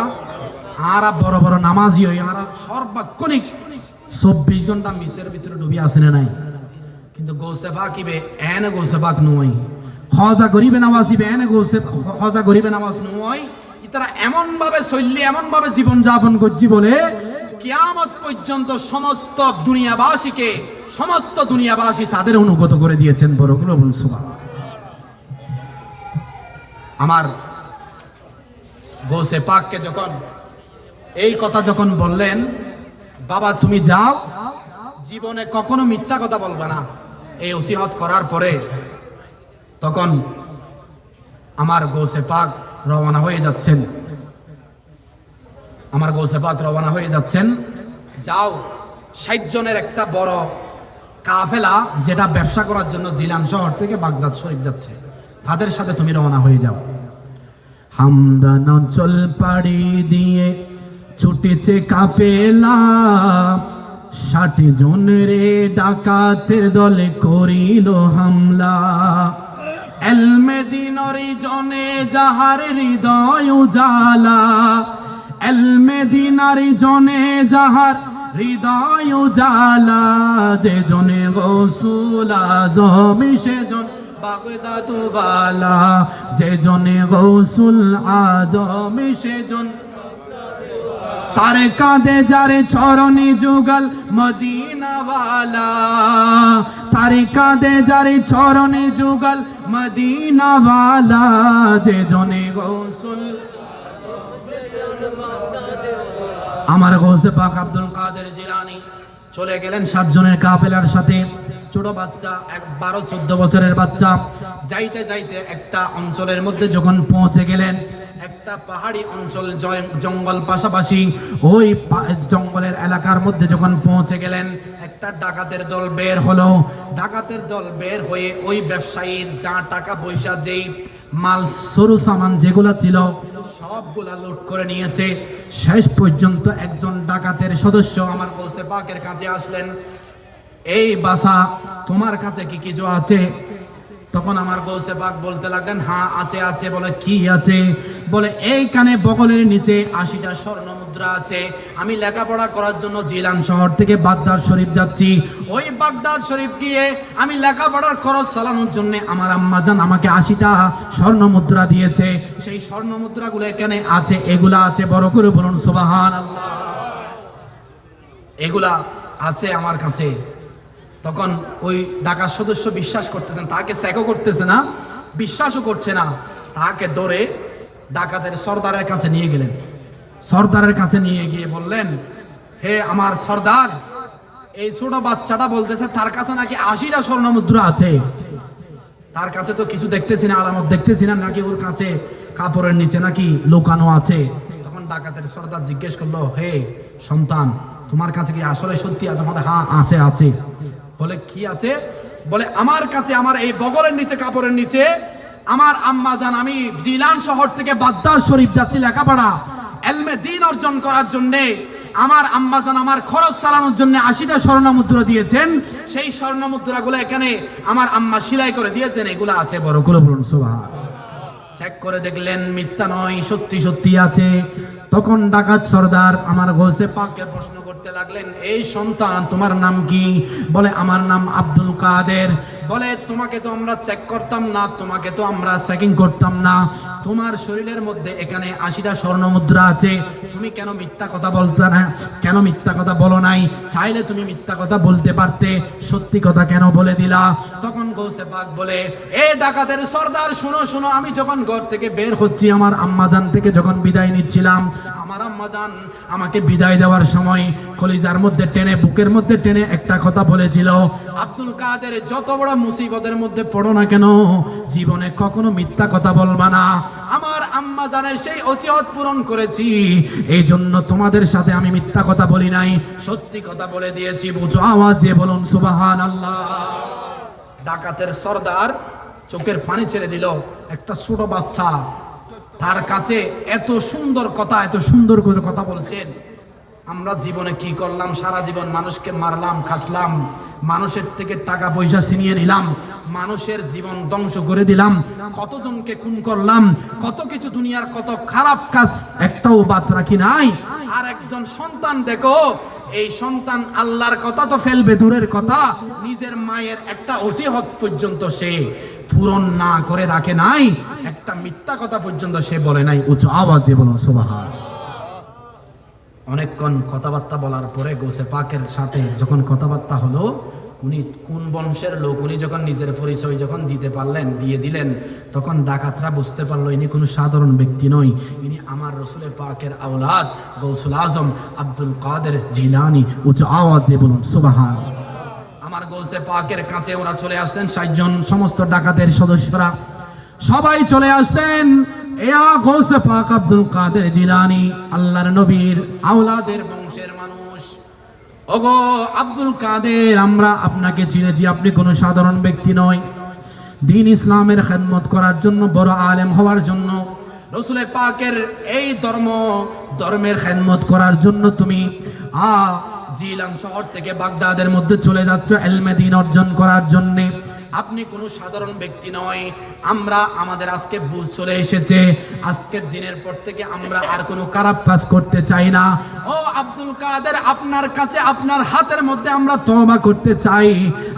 আর বড় বড় নামাজি হই, আর সর্বাক্ষণিক 24 ঘন্টা মিসের ভিতরে ডুবি আসে না নাই। কিন্তু গৌসে ফাকিবে এনে গৌসে ফাক নয়, হজা গরিবে নামাজিবে এনে গৌসে হজা গরিবে নামাজ নয়। তারা এমন ভাবে চললি, এমন ভাবে জীবন যাপন করছি বলে কিয়ামত পর্যন্ত সমস্ত দুনিয়াবাসী তাদের অনুগত করে দিয়েছেন। বড় করে বলুন সুবহানাল্লাহ। আমার গৌসে পাককে যখন এই কথা যখন বললেন, বাবা তুমি যাও, জীবনে কখনো মিথ্যা কথা বলবে না, এই ওসিয়ত করার পরে তখন আমার গৌসে পাক রওনা হয়ে যাচ্ছেন। যাও 60 জনের একটা বড় কাফেলা, যেটা ব্যবসা করার জন্য জিলান শহর থেকে বাগদাদ শরীফ যাচ্ছে, তাদের সাথে তুমি রওনা হয়ে যাও। হামদান অঞ্চল পাড়ি দিয়ে ছুটেছে কাফেলা, 60 জনের ডাকাতের দলে করিল হামলা। এলমেদিনর জনে যাহার হৃদয় উজালা, এলমেদিনার জনে যাহার হৃদয় উজালা, যে জনে গৌসুল আজম সেজন বাগদাদ ওয়ালা, যে জনে গৌসুল আজম সেজন তার কাঁধে যারে চরণী যুগল মদিনাওয়ালা, তার কাঁধে যারে চরণী যুগল মদিনাওয়ালা, যে জনে গৌসুল। আমার গৌসে পাক আব্দুল কাদের জিলানী চলে গেলেন 60 জনের কাফেলার সাথে। ছোট বাচ্চা, 12-14 বছরের বাচ্চা। যাইতে যাইতে একটা অঞ্চলের মধ্যে যখন পৌঁছে গেলেন, একটা পাহাড়ি অঞ্চল, জঙ্গল পাশাপাশি, ওই জঙ্গলের এলাকার মধ্যে যখন পৌঁছে গেলেন, একটা ডাকাতের দল বের হলো। ডাকাতের দল বের হয়ে ওই ব্যবসায়ীর যা টাকা পয়সা, যেই মাল সরু সামান যেগুলা ছিল সবগুলা লুট করে নিয়েছে। শেষ পর্যন্ত একজন ডাকাতের সদস্য আমার গৌসে পাকের কাছে আসলেন। এই বাসা তোমার কাছে কি কিছু আছে? তখন আমার গৌসে পাক বলতে লাগলেন, হ্যাঁ আছে আছে। বলে কি আছে? বলে এইখানে বগলের নিচে 80টা স্বর্ণ মুদ্রা আছে। আমি লেখাপড়া করার জন্য জিলান শহর থেকে বাগদাদ শরীফ যাচ্ছি। ওই বাগদাদ শরীফ গিয়ে আমি লেখাপড়ার খরচ চালানোর জন্য আমার আম্মাজান আমাকে 80টা স্বর্ণ মুদ্রা দিয়েছে। সেই স্বর্ণ মুদ্রাগুলো এখানে আছে, এগুলা আছে। বড় করে বলুন সুবহানাল্লাহ। এগুলা আছে আমার কাছে। তখন ওই ডাকাত সদস্য বিশ্বাস করতেছেন, তাকে চেকও করতেছে না, বিশ্বাসও করছে না। তাকে ধরে ডাকাতের সর্দারের কাছে নিয়ে গেলেন। সর্দারের কাছে নিয়ে গিয়ে বললেন, হে আমার সর্দার, এই ছোট বাচ্চাটা বলতেছে তার কাছে নাকি 80টা স্বর্ণ মুদ্রা আছে। তার কাছে তো কিছু দেখতেছি না, আলামত দেখতেছি না, নাকি ওর কাছে কাপড়ের নিচে নাকি লুকানো আছে। তখন ডাকাতের সর্দার জিজ্ঞেস করলো, হে সন্তান, তোমার কাছে কি আসলে সত্যি আছে? আমাদের হ্যাঁ আছে আছে। বলে কি আছে? বলে আমার কাছে আমার এই বগলের নিচে কাপড়ের নিচে আমার আম্মা জান, আমি জিলান শহর থেকে বাগদাদ শরীফ যাচ্ছি লেখাপড়া ইলমে দ্বীন অর্জন করার জন্য, আমার আম্মা জান আমার খরচ চালানোর জন্য 80টা স্বর্ণ মুদ্রা দিয়েছেন। সেই স্বর্ণ মুদ্রাগুলো এখানে আমার আম্মা সেলাই করে দিয়েছেন, এগুলো আছে। বড় করে বলুন সুবহানাল্লাহ। চেক করে দেখলেন মিথ্যা নয়, সত্যি সত্যি আছে। তখন ডাকাত সর্দার আমার গৌসে পাককে প্রশ্ন করতে লাগলেন, এই সন্তান তোমার নাম কি? বলে আমার নাম আব্দুল কাদের। বলে তোমাকে তো আমরা চেক করতাম না, তোমাকে তো আমরা চেকিং করতাম না, তোমার শরীরের মধ্যে এখানে 80টা স্বর্ণ মুদ্রা আছে, তুমি কেন মিথ্যা কথা বলতে না? কেন মিথ্যা কথা বলো নাই? চাইলে তুমি মিথ্যা কথা বলতে পারতে, সত্যি কথা কেন বলে দিলা? তখন গৌসে পাক বলে, এ ডাকাতের সর্দার শুনো শুনো, আমি যখন ঘর থেকে বের হচ্ছি, আমার আম্মাজান থেকে যখন বিদায় নিচ্ছিলাম, আমার আম্মাজান আমাকে বিদায় দেওয়ার সময় কলিজার মধ্যে টেনে, বুকের মধ্যে টেনে একটা কথা বলেছিল, আব্দুল কাদের যত বড় মুসিবতের মধ্যে পড়ো না কেন, জীবনে কখনো মিথ্যা কথা বলবা না। আমার আম্মা জানের সেই ওসিয়ত পূরণ করেছি, এই জন্য তোমাদের সাথে আমি মিথ্যা কথা বলি নাই, সত্যি কথা বলে দিয়েছি। বুঝো আওয়াজ দিয়ে বলুন সুবহানাল্লাহ। ডাকাতের সর্দার চোখের পানি ছেড়ে দিল। একটা ছোট বাচ্চা তার কাছে এত সুন্দর কথা, এত সুন্দর করে কথা বলছেন। আমরা জীবনে কি করলাম? সারা জীবন মানুষকে মারলাম, খাটলাম, মানুষের থেকে টাকা পয়সা ছিনিয়ে নিলাম, মানুষের জীবন ধ্বংস করে দিলাম, কতজনকে খুন করলাম, কত কিছু, দুনিয়ার কত খারাপ কাজ একটাও বাদ রাখি নাই। আর একজন সন্তান দেখো, এই সন্তান আল্লাহর কথা তো ফেলবে দূরের কথা, নিজের মায়ের একটা ওসিয়ত পর্যন্ত সে পূরণ না করে রাখে নাই, একটা মিথ্যা কথা পর্যন্ত সে বলে নাই। উচ্চ আওয়াজ দিয়ে বলুন সুবহানাল্লাহ। অনেকক্ষণ কথাবার্তা বলার পরে গৌসে পাকের সাথে যখন কথাবার্তা হলো, উনি কোন বংশের লোক, উনি যখন নিজের পরিচয় যখন দিতে পারলেন, দিয়ে দিলেন, তখন ডাকাতরা বুঝতে পারলো ইনি কোনো সাধারণ ব্যক্তি নয়, ইনি আমার রসুলের পাকের আওলাদ গৌসুল আজম আব্দুল কাদের জিলানী। উচ্চ আওয়াজ দিয়ে বলুন সুবহানাল্লাহ। আমার গৌসে পাকের কাছে ওরা চলে আসলেন, 60 জন সমস্ত ডাকাতের সদস্যরা সবাই চলে আসলেন। এয়া গৌসে পাক আব্দুল কাদের জিলানী, আল্লাহর নবীর আওলাদের বংশের মানুষ। ওগো আব্দুল কাদের, আমরা আপনাকে চিনেছি, আপনি কোনো সাধারণ ব্যক্তি নয়। দ্বীন ইসলামের খেদমত করার জন্য, বড় আলেম হওয়ার জন্য, রসুলের পাকের এই ধর্মের খেদমত করার জন্য তুমি জিলান শহর থেকে বাগদাদের মধ্যে চলে যাচ্ছ ইলমে দ্বীন অর্জন করার জন্য। আপনি কোনো সাধারণ ব্যক্তি নয়। আমরা, আমাদের আজকে বুঝ চলে এসেছে, আজকের দিনের পর থেকে আমরা আর কোনো খারাপ কাজ করতে চাই না। ও আব্দুল কাদের, আপনার কাছে, আপনার হাতের মধ্যে আমরা তওবা করতে চাই,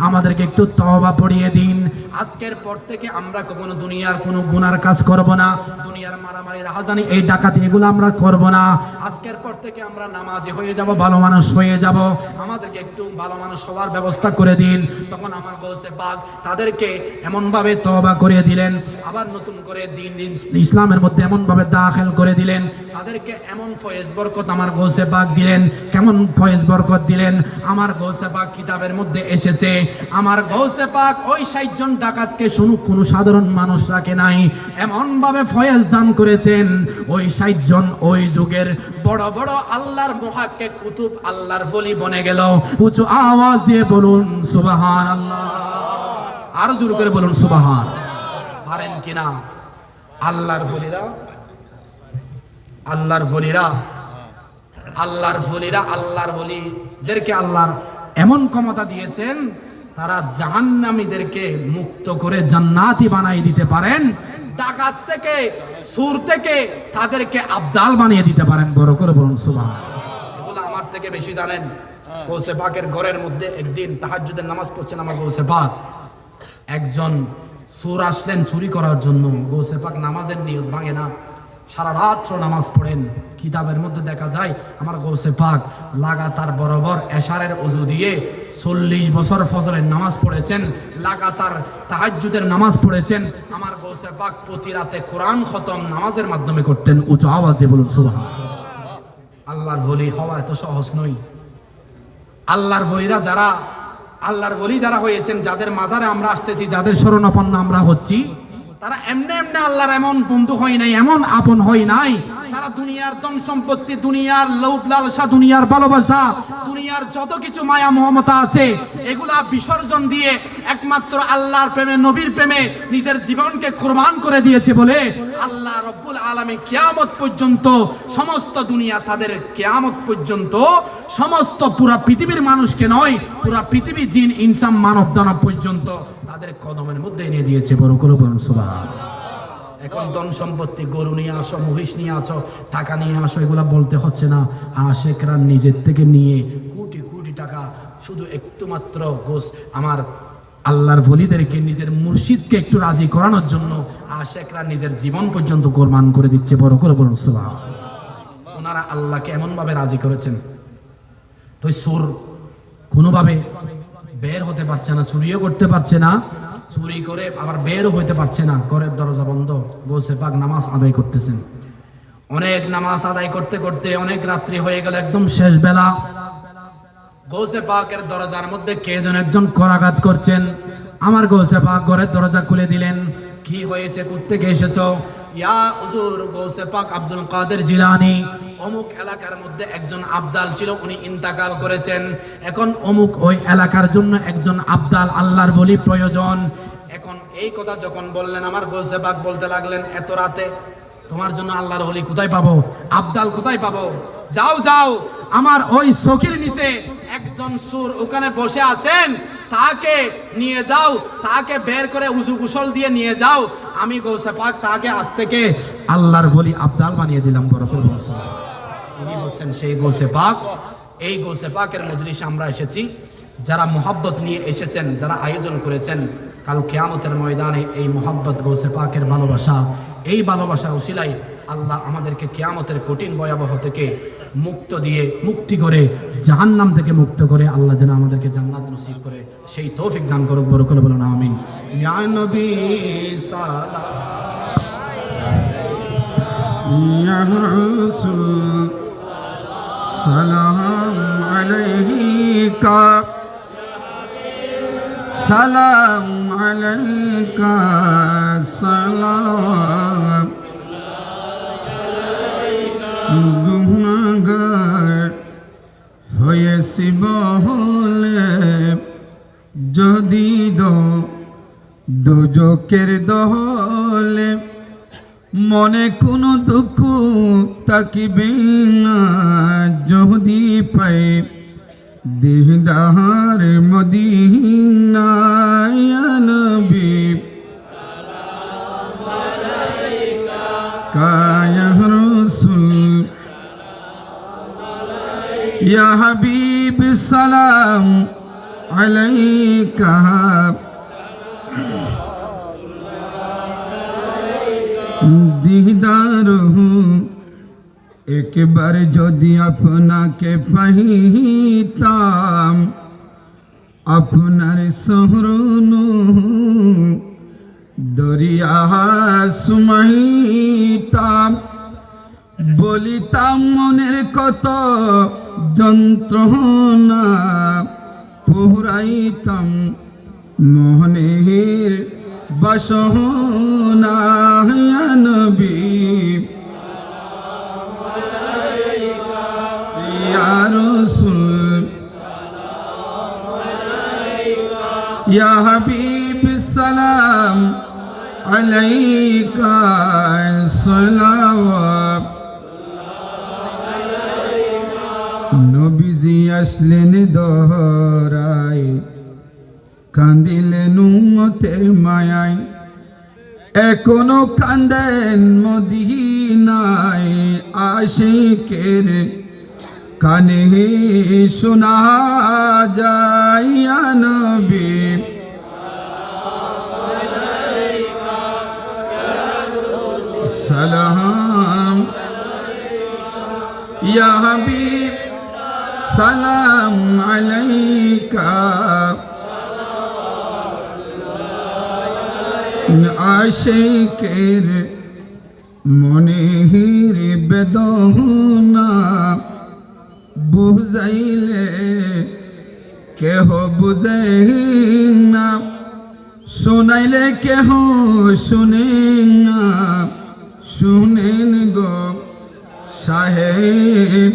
আমাদেরকে একটু তওবা পড়িয়ে দিন। আজকের পর থেকে আমরা কখনো দুনিয়ার কোনো গুনার কাজ করব না, দুনিয়ার মারামারি, রাহাজানি, এই ডাকাতি, এগুলো আমরা করব না। আজকের পর থেকে আমরা নামাজি হয়ে যাব, ভালো মানুষ হয়ে যাব, আমাদেরকে একটু ভালো মানুষ হওয়ার ব্যবস্থা করে দিন। তখন আমার গৌসে পাক তাদেরকে এমন ভাবে তওবা করে দিলেন, আবার নতুন করে দ্বীন ইসলামের মধ্যে এমন ভাবে দাখিল করে দিলেন, তাদেরকে এমন ফয়েজ বরকত আমার গৌসে পাক দিলেন। কেমন ফয়েজ বরকত দিলেন? আমার গৌসে পাক কিতাবের মধ্যে এসেছে, আমার গৌসে পাক ওই 60 জন ডাকাতকে শুনুক, কোনো সাধারণ মানুষ রাখে নাই, এমন ভাবে ফয়েজ দান করেছেন, ওই 60 জন ওই যুগের বড় বড় আল্লাহর মুহাক্কিক কুতুব, আল্লাহর ওলি বনে গেল। উচ্চ আওয়াজ দিয়ে বলুন সুবহানাল্লাহ। আরো জোর করে বলুন সুবহান। পারেন কিনা? আল্লাহর ওলিরা, আল্লাহর ওলিরা, আল্লাহর ওলিরা, আল্লাহর ওলিদেরকে আল্লাহর এমন ক্ষমতা দিয়েছেন, তারা জাহান্নামীদেরকে মুক্ত করে জান্নাতি বানিয়ে দিতে পারেন, ডাকাত থেকে সুর থেকে তাদেরকে আবদাল বানিয়ে দিতে পারেন। বড় করে বলুন সুবহানাল্লাহ। এগুলো আমার থেকে বেশি জানেন। গৌসে পাকের ঘরের মধ্যে একদিন তাহাজ্জুদের নামাজ পড়ছেন আমার গৌসে পাক, একজন সুর আসলেন চুরি করার জন্য। গৌসে পাক নামাজের নিয়ত ভাঙে না, সারা রাত্র নামাজ পড়েন। কিতাবের মধ্যে দেখা যায় আমার গৌসে পাক লাগাতার বরাবর এশারের ওযু দিয়ে 40 বছর ফজরের নামাজ পড়েছেন, লাগাতার তাহাজ্জুদের নামাজ পড়েছেন। আমার গৌসে পাক প্রতি রাতে কোরআন খতম নামাজের মাধ্যমে করতেন। উঁচু আওয়াজ দিয়ে বলুন সুবহানাল্লাহ। আল্লাহর ওলি হওয়া এত সহজ নয়। আল্লাহর ওলিরা যারা, আল্লাহর ওলি যারা হয়েছেন, যাদের মাজারে আমরা আসতেছি, যাদের শরণাপন্ন আমরা হচ্ছি, তারা এমনি এমনি আল্লাহর এমন বন্ধু হয় নাই, এমন আপন হয় নাই। তারা দুনিয়ার ধন সম্পত্তি, দুনিয়ার লোভ লালসা, দুনিয়ার ভালোবাসা, দুনিয়ার যত কিছু মায়া মমতা আছে, এগুলা বিসর্জন দিয়ে একমাত্র আল্লাহর প্রেমে, নবীর প্রেমে নিজের জীবনকে কুরবান করে দিয়েছে বলে আল্লাহ রব্বুল আলামিন কিয়ামত পর্যন্ত সমস্ত দুনিয়া, তাদের কিয়ামত পর্যন্ত সমস্ত পুরা পৃথিবীর মানুষকে নয়, পুরা পৃথিবী জিন ইনসান মানব দানব পর্যন্ত তাদের কদমের মধ্যে এনে দিয়েছে। বড় করে বলুন সুবহানাল্লাহ। এখন ধন সম্পত্তি, গরু নিয়ে আসো, মহিষ নিয়ে আসো, টাকা নিয়ে আসো, এগুলা বলতে হচ্ছে না। আশেকরা নিজের থেকে নিয়ে কোটি কোটি টাকা শুধু একটু মাত্র গোস আমার আল্লাহর ওলিদেরকে, নিজের মুর্শিদকে একটু রাজি করানোর জন্য আশেকরা নিজের জীবন পর্যন্ত কোরবান করে দিচ্ছে। বড় করে বলুন সুবহানাল্লাহ। ওনারা আল্লাহকে এমন ভাবে রাজি করেছেন, তো সুর কোনোভাবে বের হতে পারছে না, চুরিও করতে পারছে না, চুরি করে আবার বেরও হইতে পারছে না, ঘরের দরজা বন্ধ। গৌসে পাক নামাজ আদায় করতেছেন। অনেক নামাজ আদায় করতে করতে অনেক রাত্রি হয়ে গেল, একদম শেষ বেলা। গৌসে পাকের দরজার মধ্যে কে যেন একজন করাঘাত করছেন। আমার গৌসে পাক ঘরের দরজা খুলে দিলেন। কি হয়েছে, কোত্থেকে এসেছো? ইয়া হুজুর, গৌসে পাক আব্দুল কাদের জিলানী অমুক এলাকার মধ্যে একজন আবদাল ছিল, উনি ইন্তেকাল করেছেন। এখন অমুক ওই এলাকার জন্য একজন আবদাল আল্লাহর ওলি প্রয়োজন। এখন এই কথা যখন বললেন, আমার গৌসে পাক বলতে লাগলেন, এত রাতে তোমার জন্য আল্লাহর ওলি কোথায় পাবো, আবদাল কোথায় পাবো? যাও যাও, আমার ওই চকির নিচে একজন সুর ওখানে বসে আছেন, তাকে নিয়ে যাও, তাকে বের করে উজু গোসল দিয়ে নিয়ে যাও। আমি গৌসে পাক তাকে আজ থেকে আল্লাহর ওলি আবদাল বানিয়ে দিলাম। বড় করে বলছেন, উনি হচ্ছেন সেই গৌসে পাক। এই গৌসে পাকের মজলিসে আমরা এসেছি, যারা মোহাব্বত নিয়ে এসেছেন, যারা আয়োজন করেছেন, কাল কিয়ামতের ময়দানে এই মোহাব্বত, গৌসে পাকের ভালোবাসা, এই ভালোবাসার উসিলায় আল্লাহ আমাদেরকে কিয়ামতের কঠিন ভয়াবহ থেকে মুক্তি করে জাহান্নাম থেকে মুক্ত করে আল্লাহ যেন আমাদেরকে জান্নাত নসিব করে সেই তৌফিক দান করুক। বড় করে বলুন আমিন। ইয়া নবী ইয়া রাসূল সালাম আলাইকা, সালাম আলাইকা, সালাম। গুনাহগার হয়েছি বলে যদি দোজকের দহলে, মনে কোনো দুঃখ তাকিবে না যদি পাই দিদার মদিনা। ইয়া নবী ইয়া রাসূল ইয়া হাবিব সালাম আলাইকা। দিদার একবার যদি আপনাকে পাইতাম, আপনার শহরন দরিয়া সুমাইতাম, বলিতাম মনের কত যন্ত্রণা, পুরাইতাম মোহনের বাসনা। ইয়া নবী ইয়া রাসূল ইয়া হাবিব সালাম আলাইকা, সালাওয়াত। নবীজি আসলেন দহর উম্মতের মায়ায় এখনো কান্দেন মদিনায় আশিকের কানে শোনা যায় ইয়া নবী সালাম ইয়া হাবিব সালাম আলাইকা আশিকের মনের বেদনা বুঝাইলে কেহ বুঝে না শোনাইলে কেহ শুনে না শুনেন গো সাহেব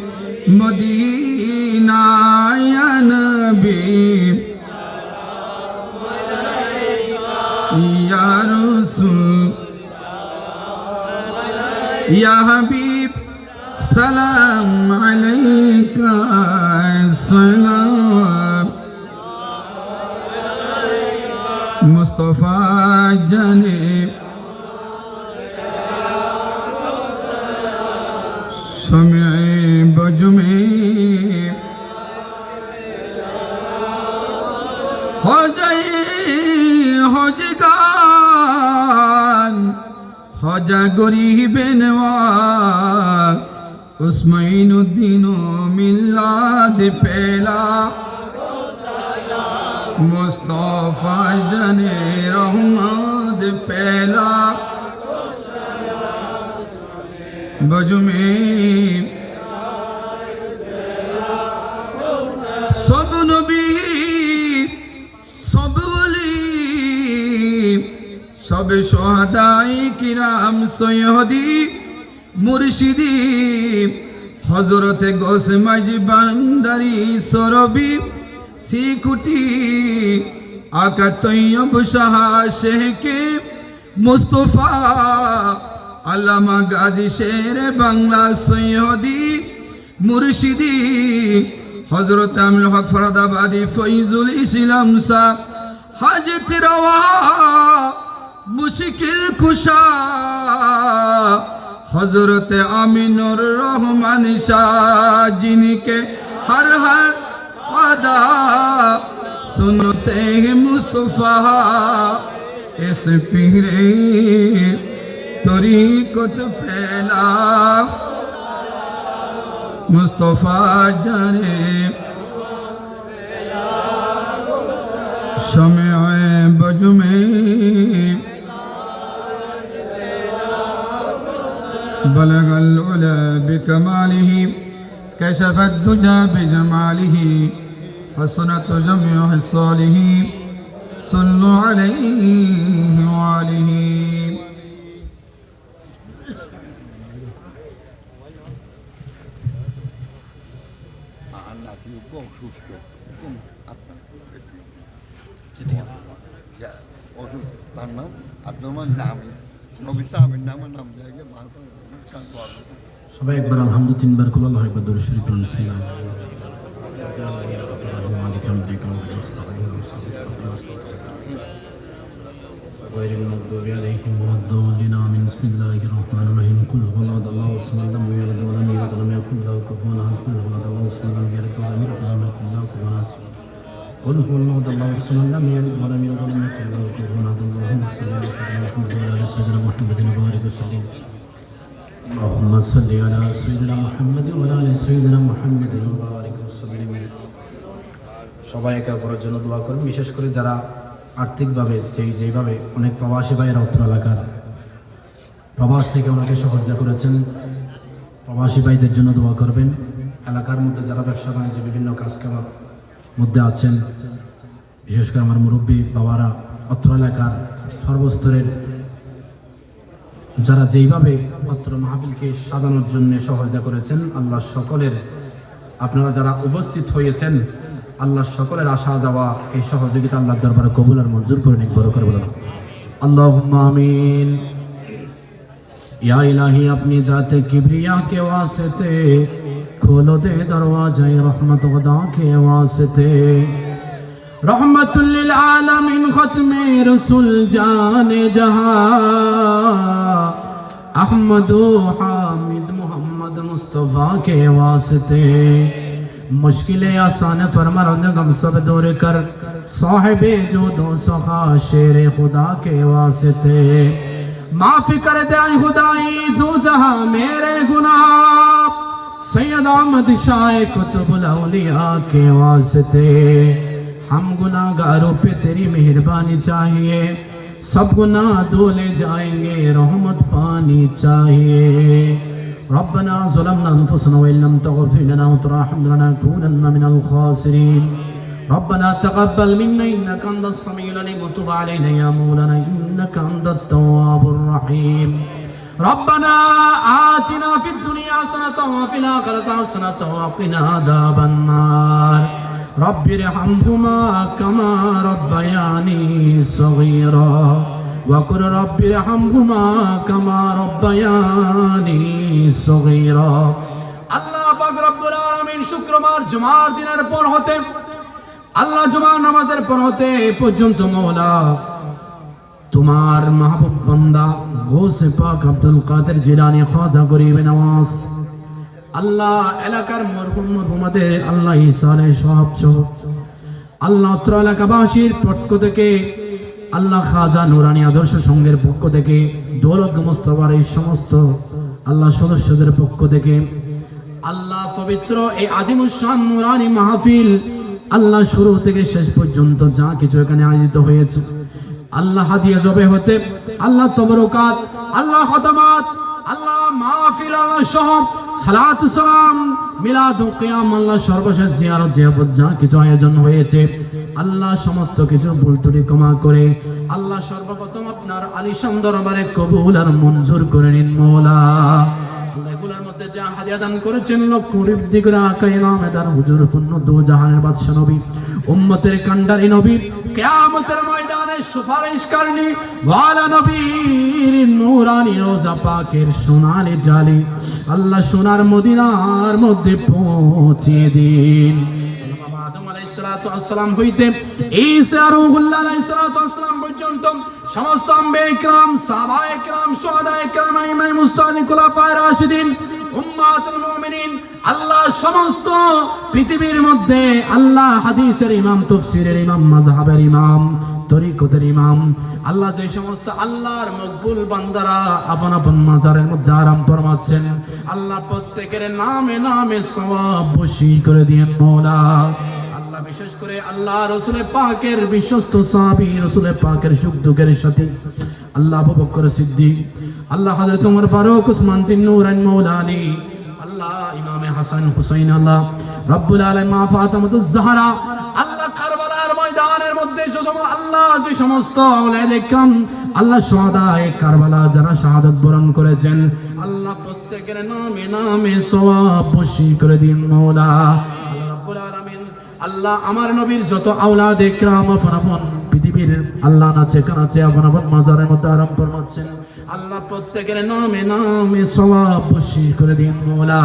মদিনা ইয়া নবী ইয়া রাসূল ইয়া হাবিব সালাম আলাইকা সালাম মুস্তাফা জানে সময় বজমে হজগান হজা গরিবে নওয়াজ উসমাইনুদ্দিন মিলাদ পেলা মুস্তাফা জানে রহমত পেলা বজমে সব নবী সব ওলি সব শহাদায়ে কিরাম সৈয়দি মুর্শিদি হযরতে গৌস মাঝি বান্দারি সরবি সিকুটি আকা তৈয়ব শাহ শেখে মুস্তাফা আল্লামা গাজী শের বাংলা সৈয়দি মুর্শিদি হযরত আমিনুল হক ফরদাবাদী ফয়জুল ইসলাম শাহ হাজত রওয়া মুশকিল কুশা হযরত আমিনুর রহমান শাহ जिनके हर हर अदा सुनते हैं मुस्तफा इस पीरे तरीक़त फैला मुस्तफा जाने शम्ए बज में बलगल उला बिकमालिही कशफ الدجى بجماله حسنت جميع خصاله صلوا عليه وآله তার নাম আব্দুরহমান জামি নবী সাহাবের নাম জায়গায় সবাই একবার আলহামদু তিনবার কুল আল্লাহু আকবার দরুদ শরীফ পড়ুন সাল্লাল্লাহু غير المغضوب عليهم ولا الضالين آمين بسم الله الرحمن الرحيم قل هو الله الصمد لم يلد ولم يولد ولم يكن له كفوا أحد قل هو الله الصمد لم يلد ولم يولد ولم يكن له كفوا أحد قل هو الله الصمد لم يلد ولم يولد ولم يكن له كفوا أحد اللهم صل على سيدنا محمد وعلى آل سيدنا محمد وبارك وسلم اللهم صل على سيدنا محمد وعلى آل سيدنا محمد وبارك وسلم সবাই একে অপরের জন্য দোয়া করুন বিশেষ করে যারা আর্থিকভাবে যেইভাবে অনেক প্রবাসী ভাইয়েরা উত্তর এলাকার প্রবাস থেকে ওনাকে সহযোগিতা করেছেন প্রবাসী ভাইদের জন্য দোয়া করবেন এলাকার মধ্যে যারা ব্যবসা বাণিজ্য বিভিন্ন কাজকামের মধ্যে আছেন বিশেষ করে আমার মুরব্বী বাবারা অত্র এলাকার সর্বস্তরের যারা যেইভাবে অত্র মাহফিলকে সাজানোর জন্য সহযোগিতা করেছেন আল্লাহ সকলের আপনারা যারা উপস্থিত হয়েছেন আল্লাহ সকলের আশা যাওয়া এই সহযোগিতা আল্লাহর দরবারে কবুল আর মঞ্জুর করে নিক বড় করে বলুন আল্লাহুম্মা আমিন या इलाही अपनी दाते किबरिया के वास्ते खोलो दे दरवाज़े रहमत खुदा के वास्ते रहमतुल लिल आलमीन खत्मे रसूल जाने जहां अहमद हामिद मोहम्मद मुस्तफ़ा के वास्ते मुश्किलें आसान फरमा गम सब दूर कर साहिबे जो दो सखा शेर खुदा के वास्ते माफी कर दे खुदाई दो जहां मेरे गुनाह सैयद अहमद शाह कुतुबुल औलिया के वास्ते हम गुनाहगारों पे तेरी मेहरबानी चाहिए सब गुनाह धोले जाएंगे रहमत पानी चाहिए रब्बना ज़लमना अनफुसना व इल्लम तग़फिर लना व तरहमना लनकूनन्ना मिनल खासिरीन रब्बना तक़ब्बल मिन्ना इन्नका अंतस समीउल अलीम व तुब अलैना या मौलाना इन्नका अंतत तव्वाबुर रहीम रब्बना आतिना फिद दुनिया हसनतन व फिल आखिरति हसनतन व क़िना अज़ाबन नार रब्बिरहमहुमा कमा रब्बयानी सगीरा वकुर रब्बिरहमहुमा कमा रब्बयानी सगीरा আল্লাহ পাক রব্বুল আলামিন শুক্রবার জুমার দিনের পর হতে আল্লাহ জুমার নামাজের পর হতে এ পর্যন্ত মওলা তোমার মাহবুব বান্দা গৌসে পাক আব্দুল কাদের জিলানী খাজা গরিব নওয়াজ আল্লাহ এলাকার মরহুম মরহুমাদের আল্লাহ ইসালে সব সহ আল্লাহ অত্র এলাকাবাসীর পক্ষ থেকে আল্লাহ খাজা নুরানী আদর্শ সংঘের পক্ষ থেকে দৌলত মুস্তাফার এই সমস্ত আল্লাহ সদস্যদের পক্ষ থেকে আল্লাহ পবিত্র এই আজিমুশান নুরানী মাহফিল আল্লাহ শুরু থেকে শেষ পর্যন্ত যা কিছু এখানে আয়োজিত হয়েছে আল্লাহ হাদিয়া জবে হতে আল্লাহ তবরকাত আল্লাহ খতমাত আল্লাহ মাহফিল আল্লাহ সহ সালাতু সালাম মিলাদ ও কিয়াম আল্লাহ সর্বশেষ জিয়ারত জিয়াফত যা কিছু আয়োজন হয়েছে আল্লাহ সমস্ত কিছু ভুল ত্রুটি ক্ষমা করে আল্লাহ সর্বপ্রথম আপনার আলিশান দরবারে কবুল আর মঞ্জুর করে নিন মওলা আল্লাহ এগুলোর মধ্যে যা হাদিয়া দান করেছেন লক্ষ রিদ্দি করে আকাই নামেদার হুজুর পূর্ণ দু জাহানের বাদশা নবী উম্মতের কান্ডারি নবী কিয়ামতের ময়দানে সুপারিশকারী ওয়ালা নবীর নূরানী রোজা পাকের সোনালি জালি আল্লাহ সোনার মদিনার মধ্যে পৌঁছিয়ে দিন আদম আলাইহিস সালাতু ওয়াস সালাম হইতে ঈসা রূহুল্লাহ আলাইহিস সালাতু ওয়াস সালাম পর্যন্ত সমস্ত আম্বিয়া ইকরাম সাহাবায়ে ইকরাম শুহাদায়ে ইকরাম ইমাম মুস্তাহিদ খুলাফায়ে রাশিদিন উম্মাতুল মুমিনিন আল্লাহ সমস্ত পৃথিবীর মধ্যে আল্লাহ হাদিসের ইমাম তাফসীরের ইমাম মাযহাবের ইমাম তরিকতের ইমাম আল্লাহ যে সমস্ত আল্লাহর মকবুল বান্দারা আপন আপন মাজারের মধ্যে আরাম ফরমাচ্ছেন আল্লাহ প্রত্যেকের নামে নামে সওয়াব বশীর করে দিয়েন মওলা আল্লাহ বিশেষ করে আল্লাহ রাসূল পাকের বিশ্বস্ত সাহাবী রাসূল পাকের সুখ দুঃখের সাথী আল্লাহ আবু বকর সিদ্দিক আল্লাহ হযরত ওমর ফারুক উসমান জিন্নুরান মওলা আলী আল্লাহ ইমামে হাসান হুসাইন আল্লাহ রব্বুল আলামিন মা ফাতিমাতুজ জাহরা আল্লাহ কারবালার ময়দানের মধ্যে আল্লাহ যে সমস্ত আওলাদ ইকরাম আল্লাহ শুহাদায়ে কারবালা যারা শাহাদাত বরণ করেছেন আল্লাহ প্রত্যেকের নামে নামে সওয়াব বশীর করে দিন মওলা আল্লাহ রব্বুল আলামিন আল্লাহ আমার নবীর যত আওলাদ ইকরাম আপন আপন পৃথিবীর আল্লাহ নাচে কানাচে আপন আপন মাজারের মধ্যে আরাম ফরমাচ্ছেন আল্লাহ প্রত্যেকের নামে নামে সওয়াব বশীর করে দিন মওলা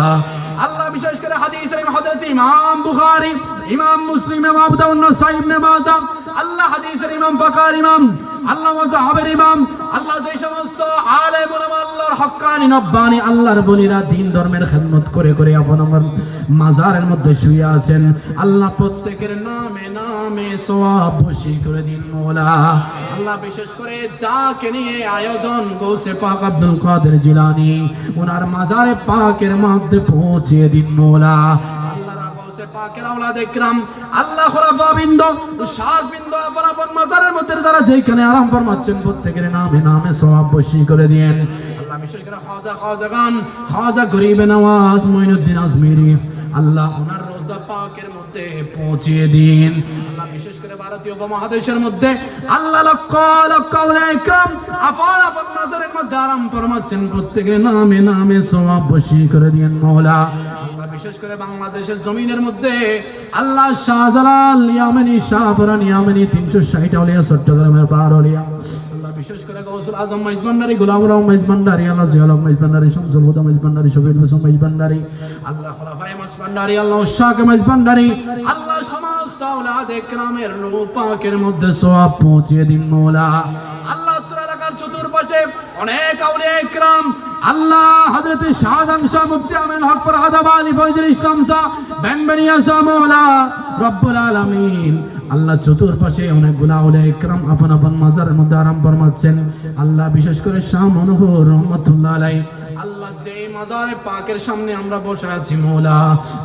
আল্লাহ বিশেষ করে হাদিসের হযরত ইমাম বুখারী ইমাম মুসলিম ইমাম আবু দাউদ নাসাই ইবনে মাজাহ আল্লাহ হাদিসের ইমাম ফাকার ইমাম আল্লাহ মাযহাবের ইমাম আল্লাহ যে সমস্ত আলেম ওলামা আল্লাহর হক্কানি নব্বানি আল্লাহর বলিরা দ্বীন ধর্মের খিদমত করে করে আপন আমার মাজারের মধ্যে শুয়ে আছেন আল্লাহ প্রত্যেকের নামে নামে সওয়াব বশীর করে দিন মওলা আল্লাহ বিশেষ করে যাকে নিয়ে আয়োজন গৌসে পাক আব্দুল কাদের জিলানী ওনার মাজারে পাকের মধ্যে পৌঁছিয়ে দিন মওলা আল্লাহ গৌসে পাকের আওলাদ ইকরাম আল্লাহ খলিফা বিন্দ শাহ বিন্দ আপন আপন মাজারের মধ্যে যারা যেখানে আরাম ফরমাচ্ছেন প্রত্যেকের নামে নামে সওয়াব বশীর করে দিয়েন আল্লাহ বিশেষ করে খাজাগান খাজা গরিব নওয়াজ মুঈনুদ্দিন আজমিরি আল্লাহ ওনার রোজা পাকের মধ্যে পৌঁছিয়ে দিন আল্লাহ বিশেষ করে ভারতীয় উপমহাদেশের মধ্যে আল্লাহ লক্ষ লক্ষ আওলাদ ইকরাম আপন আপন মাজারের মধ্যে আরাম ফরমাচ্ছেন প্রত্যেকের নামে নামে সওয়াব বশীর করে দিয়েন মওলা আল্লাহ বিশেষ করে বাংলাদেশের জমিনের মধ্যে আল্লাহ শাহজালাল ইয়ামানি শাহপুরান ইয়ামানি 360 আউলিয়া চট্টগ্রামের পার আউলিয়া আল্লাহ বিশেষ করে গৌসুল আজম মাইজবান্ডারি গোলাম রাও মাইজবান্ডারি আল্লাহ জিয়ালক মাইজবান্ডারি শামসুল হুদা মাইজবান্ডারি শফিউল হোসেন মাইজবান্ডারি আল্লাহ খলিফায়ে মাইজবান্ডারি আল্লাহ শাহ মাইজবান্ডারি আল্লাহ সমস্ত আওলাদ সাহাবায়ে কেরামের রূহ পাকের মধ্যে সওয়াব পৌঁছিয়ে দিন মওলা। আল্লাহ অত্র এলাকার চতুর্পাশে অনেক আউলিয়া ইকরাম, আল্লাহ হযরত শাহজাহান শাহ মুফতি আমিনুল হক ফরহাদাবাদী ফয়জুল ইসলাম শাহ বেনবেনিয়া শাহ মওলা রব্বুল আলামিন। আল্লাহ চতুর্পাশে অনেকগুলো আউলিয়া ইকরাম আপন আপন মাজারের মধ্যে আরাম ফরমাচ্ছেন। আল্লাহ বিশেষ করে শাহ মনোহর রহমাতুল্লাহ আলাইহি, আল্লাহ যেই মাজারে পাকের সামনে আমরা বসে আছি মওলা,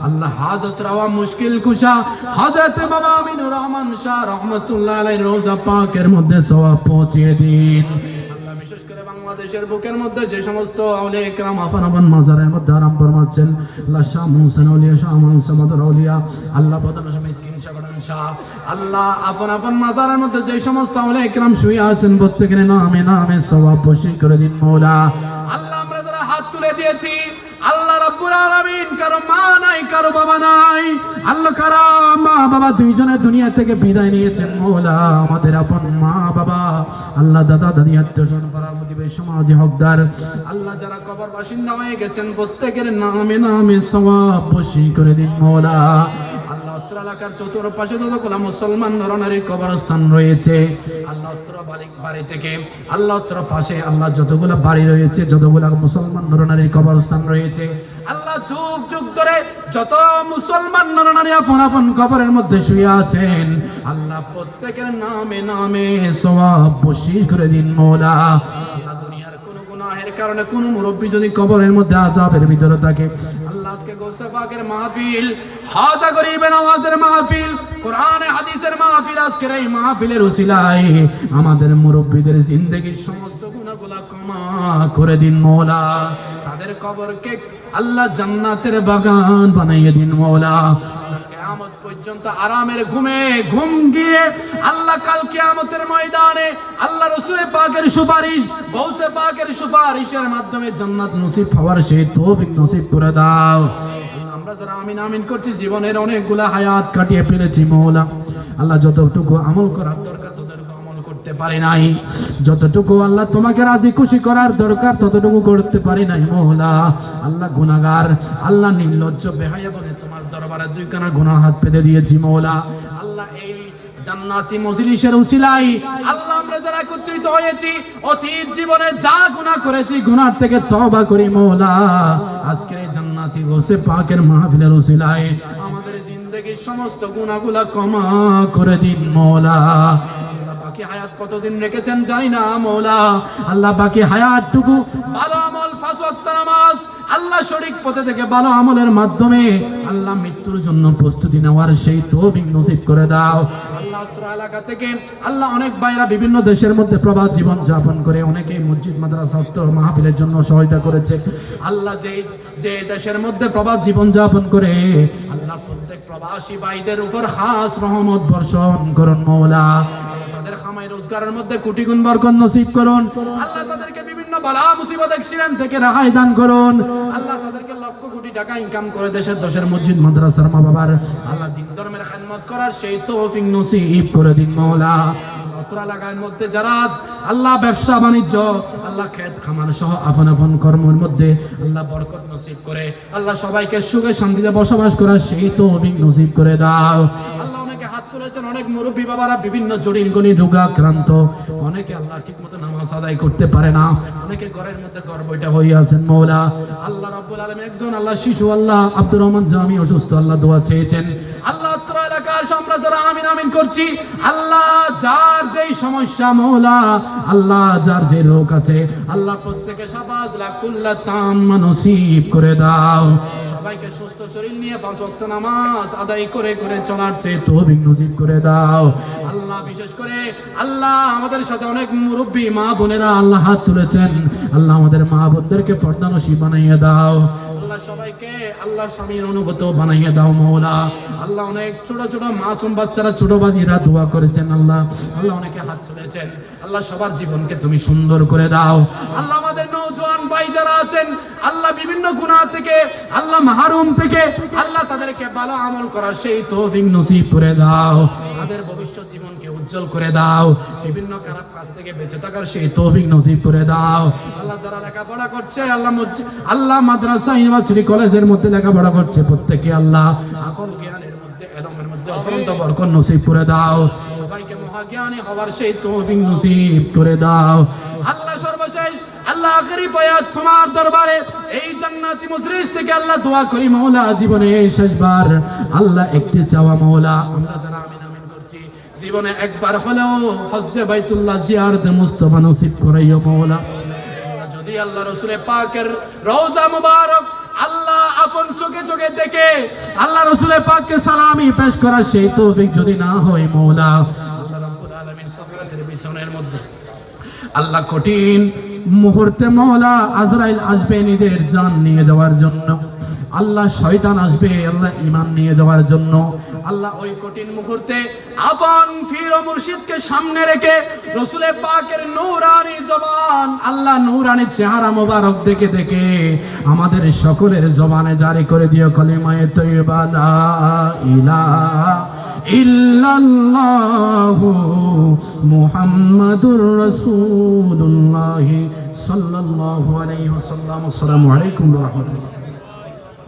আল্লাহ হাজত রাওয়া মুশকিল কুশা হযরত বাবা আমিনুর রহমান শাহ রহমাতুল্লাহ আলাইহি রোজা পাকের মধ্যে সওয়াব পৌঁছিয়ে দিন। আল্লাহ বিশেষ করে বাংলাদেশের বুকের মধ্যে যে সমস্ত আউলিয়া ইকরাম আপন আপন মাজারের মধ্যে আরাম ফরমাচ্ছেন, আল্লাহ শাহ মুহসিন আউলিয়া, শাহ মুহম্মদ আউলিয়া, আল্লাহ বদন শাহ মিসকিন শাহ বদন শাহ, আল্লাহ আপন আপন মাজারের মধ্যে যে সমস্ত আউলিয়া ইকরাম শুয়ে আছেন প্রত্যেকের নামে নামে সওয়াব বর্ষণ করে দিন মওলা। আল্লাহ আমরা যারা হাত তুলে দিয়েছি, আল্লাহ রাব্বুল আলামিন, কারো মা নাই কারো বাবা নাই, আল্লাহ কারো মা বাবা দুইজনে দুনিয়া থেকে বিদায় নিয়েছেন মওলা। আমাদের আপন মা বাবা, আল্লাহ দাদা দাদি আত্মীয়স্বজন পাড়া প্রতিবেশী সমাজে হকদার, আল্লাহ যারা কবর বাসিন্দা হয়ে গেছেন প্রত্যেকের নামে নামে সওয়াব বর্ষণ করে দিন মওলা। আল্লাহ অত্র এলাকার চতুর্পাশে যতগুলো মুসলমান নরনারীর কবরস্থান রয়েছে, আল্লাহ অত্র বাড়ি থেকে আল্লাহ অত্র পাশে আল্লাহ যতগুলো বাড়ি রয়েছে, যতগুলো মুসলমান নরনারীর কবরস্থান রয়েছে, আল্লাহ যুগ যুগ ধরে যত মুসলমান নরনারী আপন আপন কবরের মধ্যে শুয়ে আছেন, আল্লাহ প্রত্যেকের নামে নামে সওয়াব বর্ষণ করে দিন মওলা। আল্লাহ দুনিয়ার কোন গুনাহের কারণে কোন মুরব্বী যদি কবরের মধ্যে আযাবের ভিতরে থাকে, আল্লাহ আজকে গৌসে পাকের মাহফিল, হাজা গরিবে নওয়াজের মাহফিল, কোরআনে হাদিসের মাহফিল, আজকের এই মাহফিলের উসিলায় আমাদের মুরব্বীদের জিন্দেগীর সমস্ত গুনাহগুলো ক্ষমা করে দিন মওলা। তাদের কবরকে আল্লাহ জান্নাতের বাগান বানাইয়ে দিন মওলা। কিয়ামত পর্যন্ত আরামের ঘুমে ঘুম গিয়ে আল্লাহ কাল কিয়ামতের ময়দানে আল্লাহ রাসূল পাকের সুপারিশ, গৌসে পাকের সুপারিশের মাধ্যমে জান্নাত নসিব হওয়ার সেই তৌফিক নসিব করে দাও। আমরা যারা আমিন আমিন করছি, জীবনের অনেকগুলা হায়াত কাটিয়ে ফেলেছি মওলা। আল্লাহ যতটুকু আমল করার দরকার ততটুকু আমল করতে পারি নাই, যতটুকু আল্লাহ তোমাকে রাজি খুশি করার দরকার ততটুকু করতে পারি নাই মওলা। আল্লাহ গুনাহগার, আল্লাহ নির্লজ্জ বেহায়া বনে তোমার দরবারে দুইখানা গুনাহ হাত পেতে দিয়েছি মওলা। আল্লাহ এই জান্নাতি মজলিসের উসিলায় আল্লাহ আমরা যারা একত্রিত হয়েছি, অতীত জীবনে যা গুনাহ করেছি গুনাহ থেকে তওবা করি মওলা। আজকের এই জান্নাতি গৌসে পাকের মাহফিলের উসিলায় আমাদের জিন্দেগীর সমস্ত গুনাহগুলা ক্ষমা করে দিন মওলা। আল্লাহ বাকি হায়াত কতদিন রেখেছেন জানি না মওলা। আল্লাহ বাকি হায়াতটুকু ভালো আমল, পাঁচ ওয়াক্ত নামাজ, আল্লাহ শরীক পথে থেকে ভালো আমলের মাধ্যমে আল্লাহ মৃত্যুর জন্য প্রস্তুতি নেওয়ার সেই তৌফিক নসিব করে দাও। আল্লাহ অত্র এলাকা থেকে আল্লাহ অনেক ভাইরা বিভিন্ন দেশের মধ্যে প্রবাস জীবন যাপন করে, অনেকে মসজিদ মাদ্রাসা মাহফিলের জন্য সহায়তা করেছে। আল্লাহ যে দেশের মধ্যে প্রবাস জীবন যাপন করে, আল্লাহ প্রত্যেক প্রবাসী ভাইদের উপর খাস রহমত বর্ষণ করুন মওলা। তাদের খামাই রোজগারের মধ্যে কোটি গুণ বরকত নসিব করুন। আল্লাহ তাদেরকে বিভিন্ন বালা মুসিবত অ্যাক্সিডেন্ট থেকে রেহাই দান করুন। আল্লাহ তাদেরকে লক্ষ কোটি টাকা ইনকাম করে দেশের দশের মসজিদ মাদ্রাসার মা বাবার আল্লাহ দিন ধর্মের খেদমত করার সেই তৌফিক নসিব করে দিন মওলা। অত্র এলাকার মধ্যে যারা আল্লাহ ব্যবসা বাণিজ্য, আল্লাহ খেত খামার সহ আপন আপন কর্মের মধ্যে আল্লাহ বরকত নসিব করে, আল্লাহ সবাইকে সুখে শান্তিতে বসবাস করার সেই তৌফিক নসিব করে দাও। আল্লাহ অনেকে হাত তুলেছেন, অনেক মুরব্বী বাবারা বিভিন্ন জটিল গণি রোগাক্রান্ত, অনেকে আল্লাহ ঠিক মতো নামাজ আদায় করতে পারে না, অনেকে ঘরের মধ্যে ঘর বইটা হয়ে আছেন মওলা। আল্লাহ রাব্বুল আলামিন একজন আল্লাহ শিশু আল্লাহ আব্দুর রহমান জামি অসুস্থ, আল্লাহ দোয়া চেয়েছেন। আল্লাহ অত্র এলাকার আমরা যারা আমিন আমিন করছি, আল্লাহ যার যেই সমস্যা মওলা, আল্লাহ যার যে রোগ আছে, আল্লাহ প্রত্যেকে শাফাআত কুল্লা তাম্মা নসিব করে দাও। সবাইকে সুস্থ শরীর নিয়ে পাঁচ ওয়াক্ত নামাজ আদায় করে করে চলার চেয়ে তৌফিক নসিব করে দাও। আল্লাহ বিশেষ করে আল্লাহ আমাদের সাথে অনেক মুরব্বী মা বোনেরা আল্লাহ হাত তুলেছেন, আল্লাহ আমাদের মা বোনদেরকে পর্দা নসিব বানাইয়ে দাও। আল্লাহ সবাইকে আল্লাহ স্বামীর অনুগত বানাইয়ে দাও মওলা। আল্লাহ অনেক ছোট ছোট মাসুম বাচ্চারা, ছোট বাজিরা দোয়া করেছেন আল্লাহ, আল্লাহ অনেকে হাত তুলেছেন, আল্লাহ সবার জীবনকে তুমি সুন্দর করে দাও। আল্লাহ আমাদের নওজোয়ান ভাই যারা আছেন, আল্লাহ বিভিন্ন গুনাহ থেকে, আল্লাহ মাহরুম থেকে, আল্লাহ তাদেরকে ভালো আমল করার সেই তৌফিক নসিব করে দাও। তাদের ভবিষ্যৎ জীবনকে উজ্জ্বল করে দাও, বিভিন্ন খারাপ কাজ থেকে বেঁচে থাকার সেই তৌফিক নসিব করে দাও। আল্লাহ যারা লেখাপড়া করছে, আল্লাহ মাদ্রাসা ইউনিভার্সিটি কলেজের মধ্যে লেখাপড়া করছে, প্রত্যেকে আল্লাহ আকল জ্ঞানের মধ্যে, এলমের মধ্যে অনন্ত বরকত নসিব করে দাও, সবাইকে মহাজ্ঞানী হওয়ার সেই তৌফিক নসিব করে দাও। আল্লাহ সর্বশেষ আল্লাহ আখেরি ফয়াত তোমার দরবারে এই জান্নাতি মজলিস থেকে আল্লাহ দোয়া করি মাওলা, জীবনে শেষবার আল্লাহ একটি চাওয়া মাওলা, আমরা যারা আমিন আমিন করছি জীবনে একবার হলেও হজ্জে বাইতুল্লাহ জিয়ারতে মুস্তাফা নসিব করাইও মাওলা। যদি আল্লাহ রাসূলের পাকের রওজা মুবারক আল্লাহ আপন চোখে চোখে দেখে আল্লাহ রাসূলের পাককে সালামি পেশ করার সেই তৌফিক যদি না হয় মাওলা, আল্লাহ রাব্বুল আলামিন সাফাতের বিছানার মধ্যে আল্লাহ কঠিন মুহূর্তে মাওলা আজরাইল আসবে নিজের জান নিয়ে যাওয়ার জন্য, আল্লাহ শয়তান আসবে আল্লাহ ঈমান নিয়ে যাওয়ার জন্য। আল্লাহ ওই কঠিন মুহূর্তে আপন পীর ও মুর্শিদকে সামনে রেখে রাসূলের পাকের নূরানি জবান আল্লাহ নূরানি চেহারা মোবারক দেখে দেখে আমাদের সকলের জবানে জারি করে দিও কালিমায়ে তাইয়্যিবা লা ইলাহা ইল্লাল্লাহু মুহাম্মাদুর রাসূলুল্লাহ সাল্লাল্লাহু আলাইহি ওয়াসাল্লাম। আসসালামু আলাইকুম ওয়া রাহমাতুল্লাহ।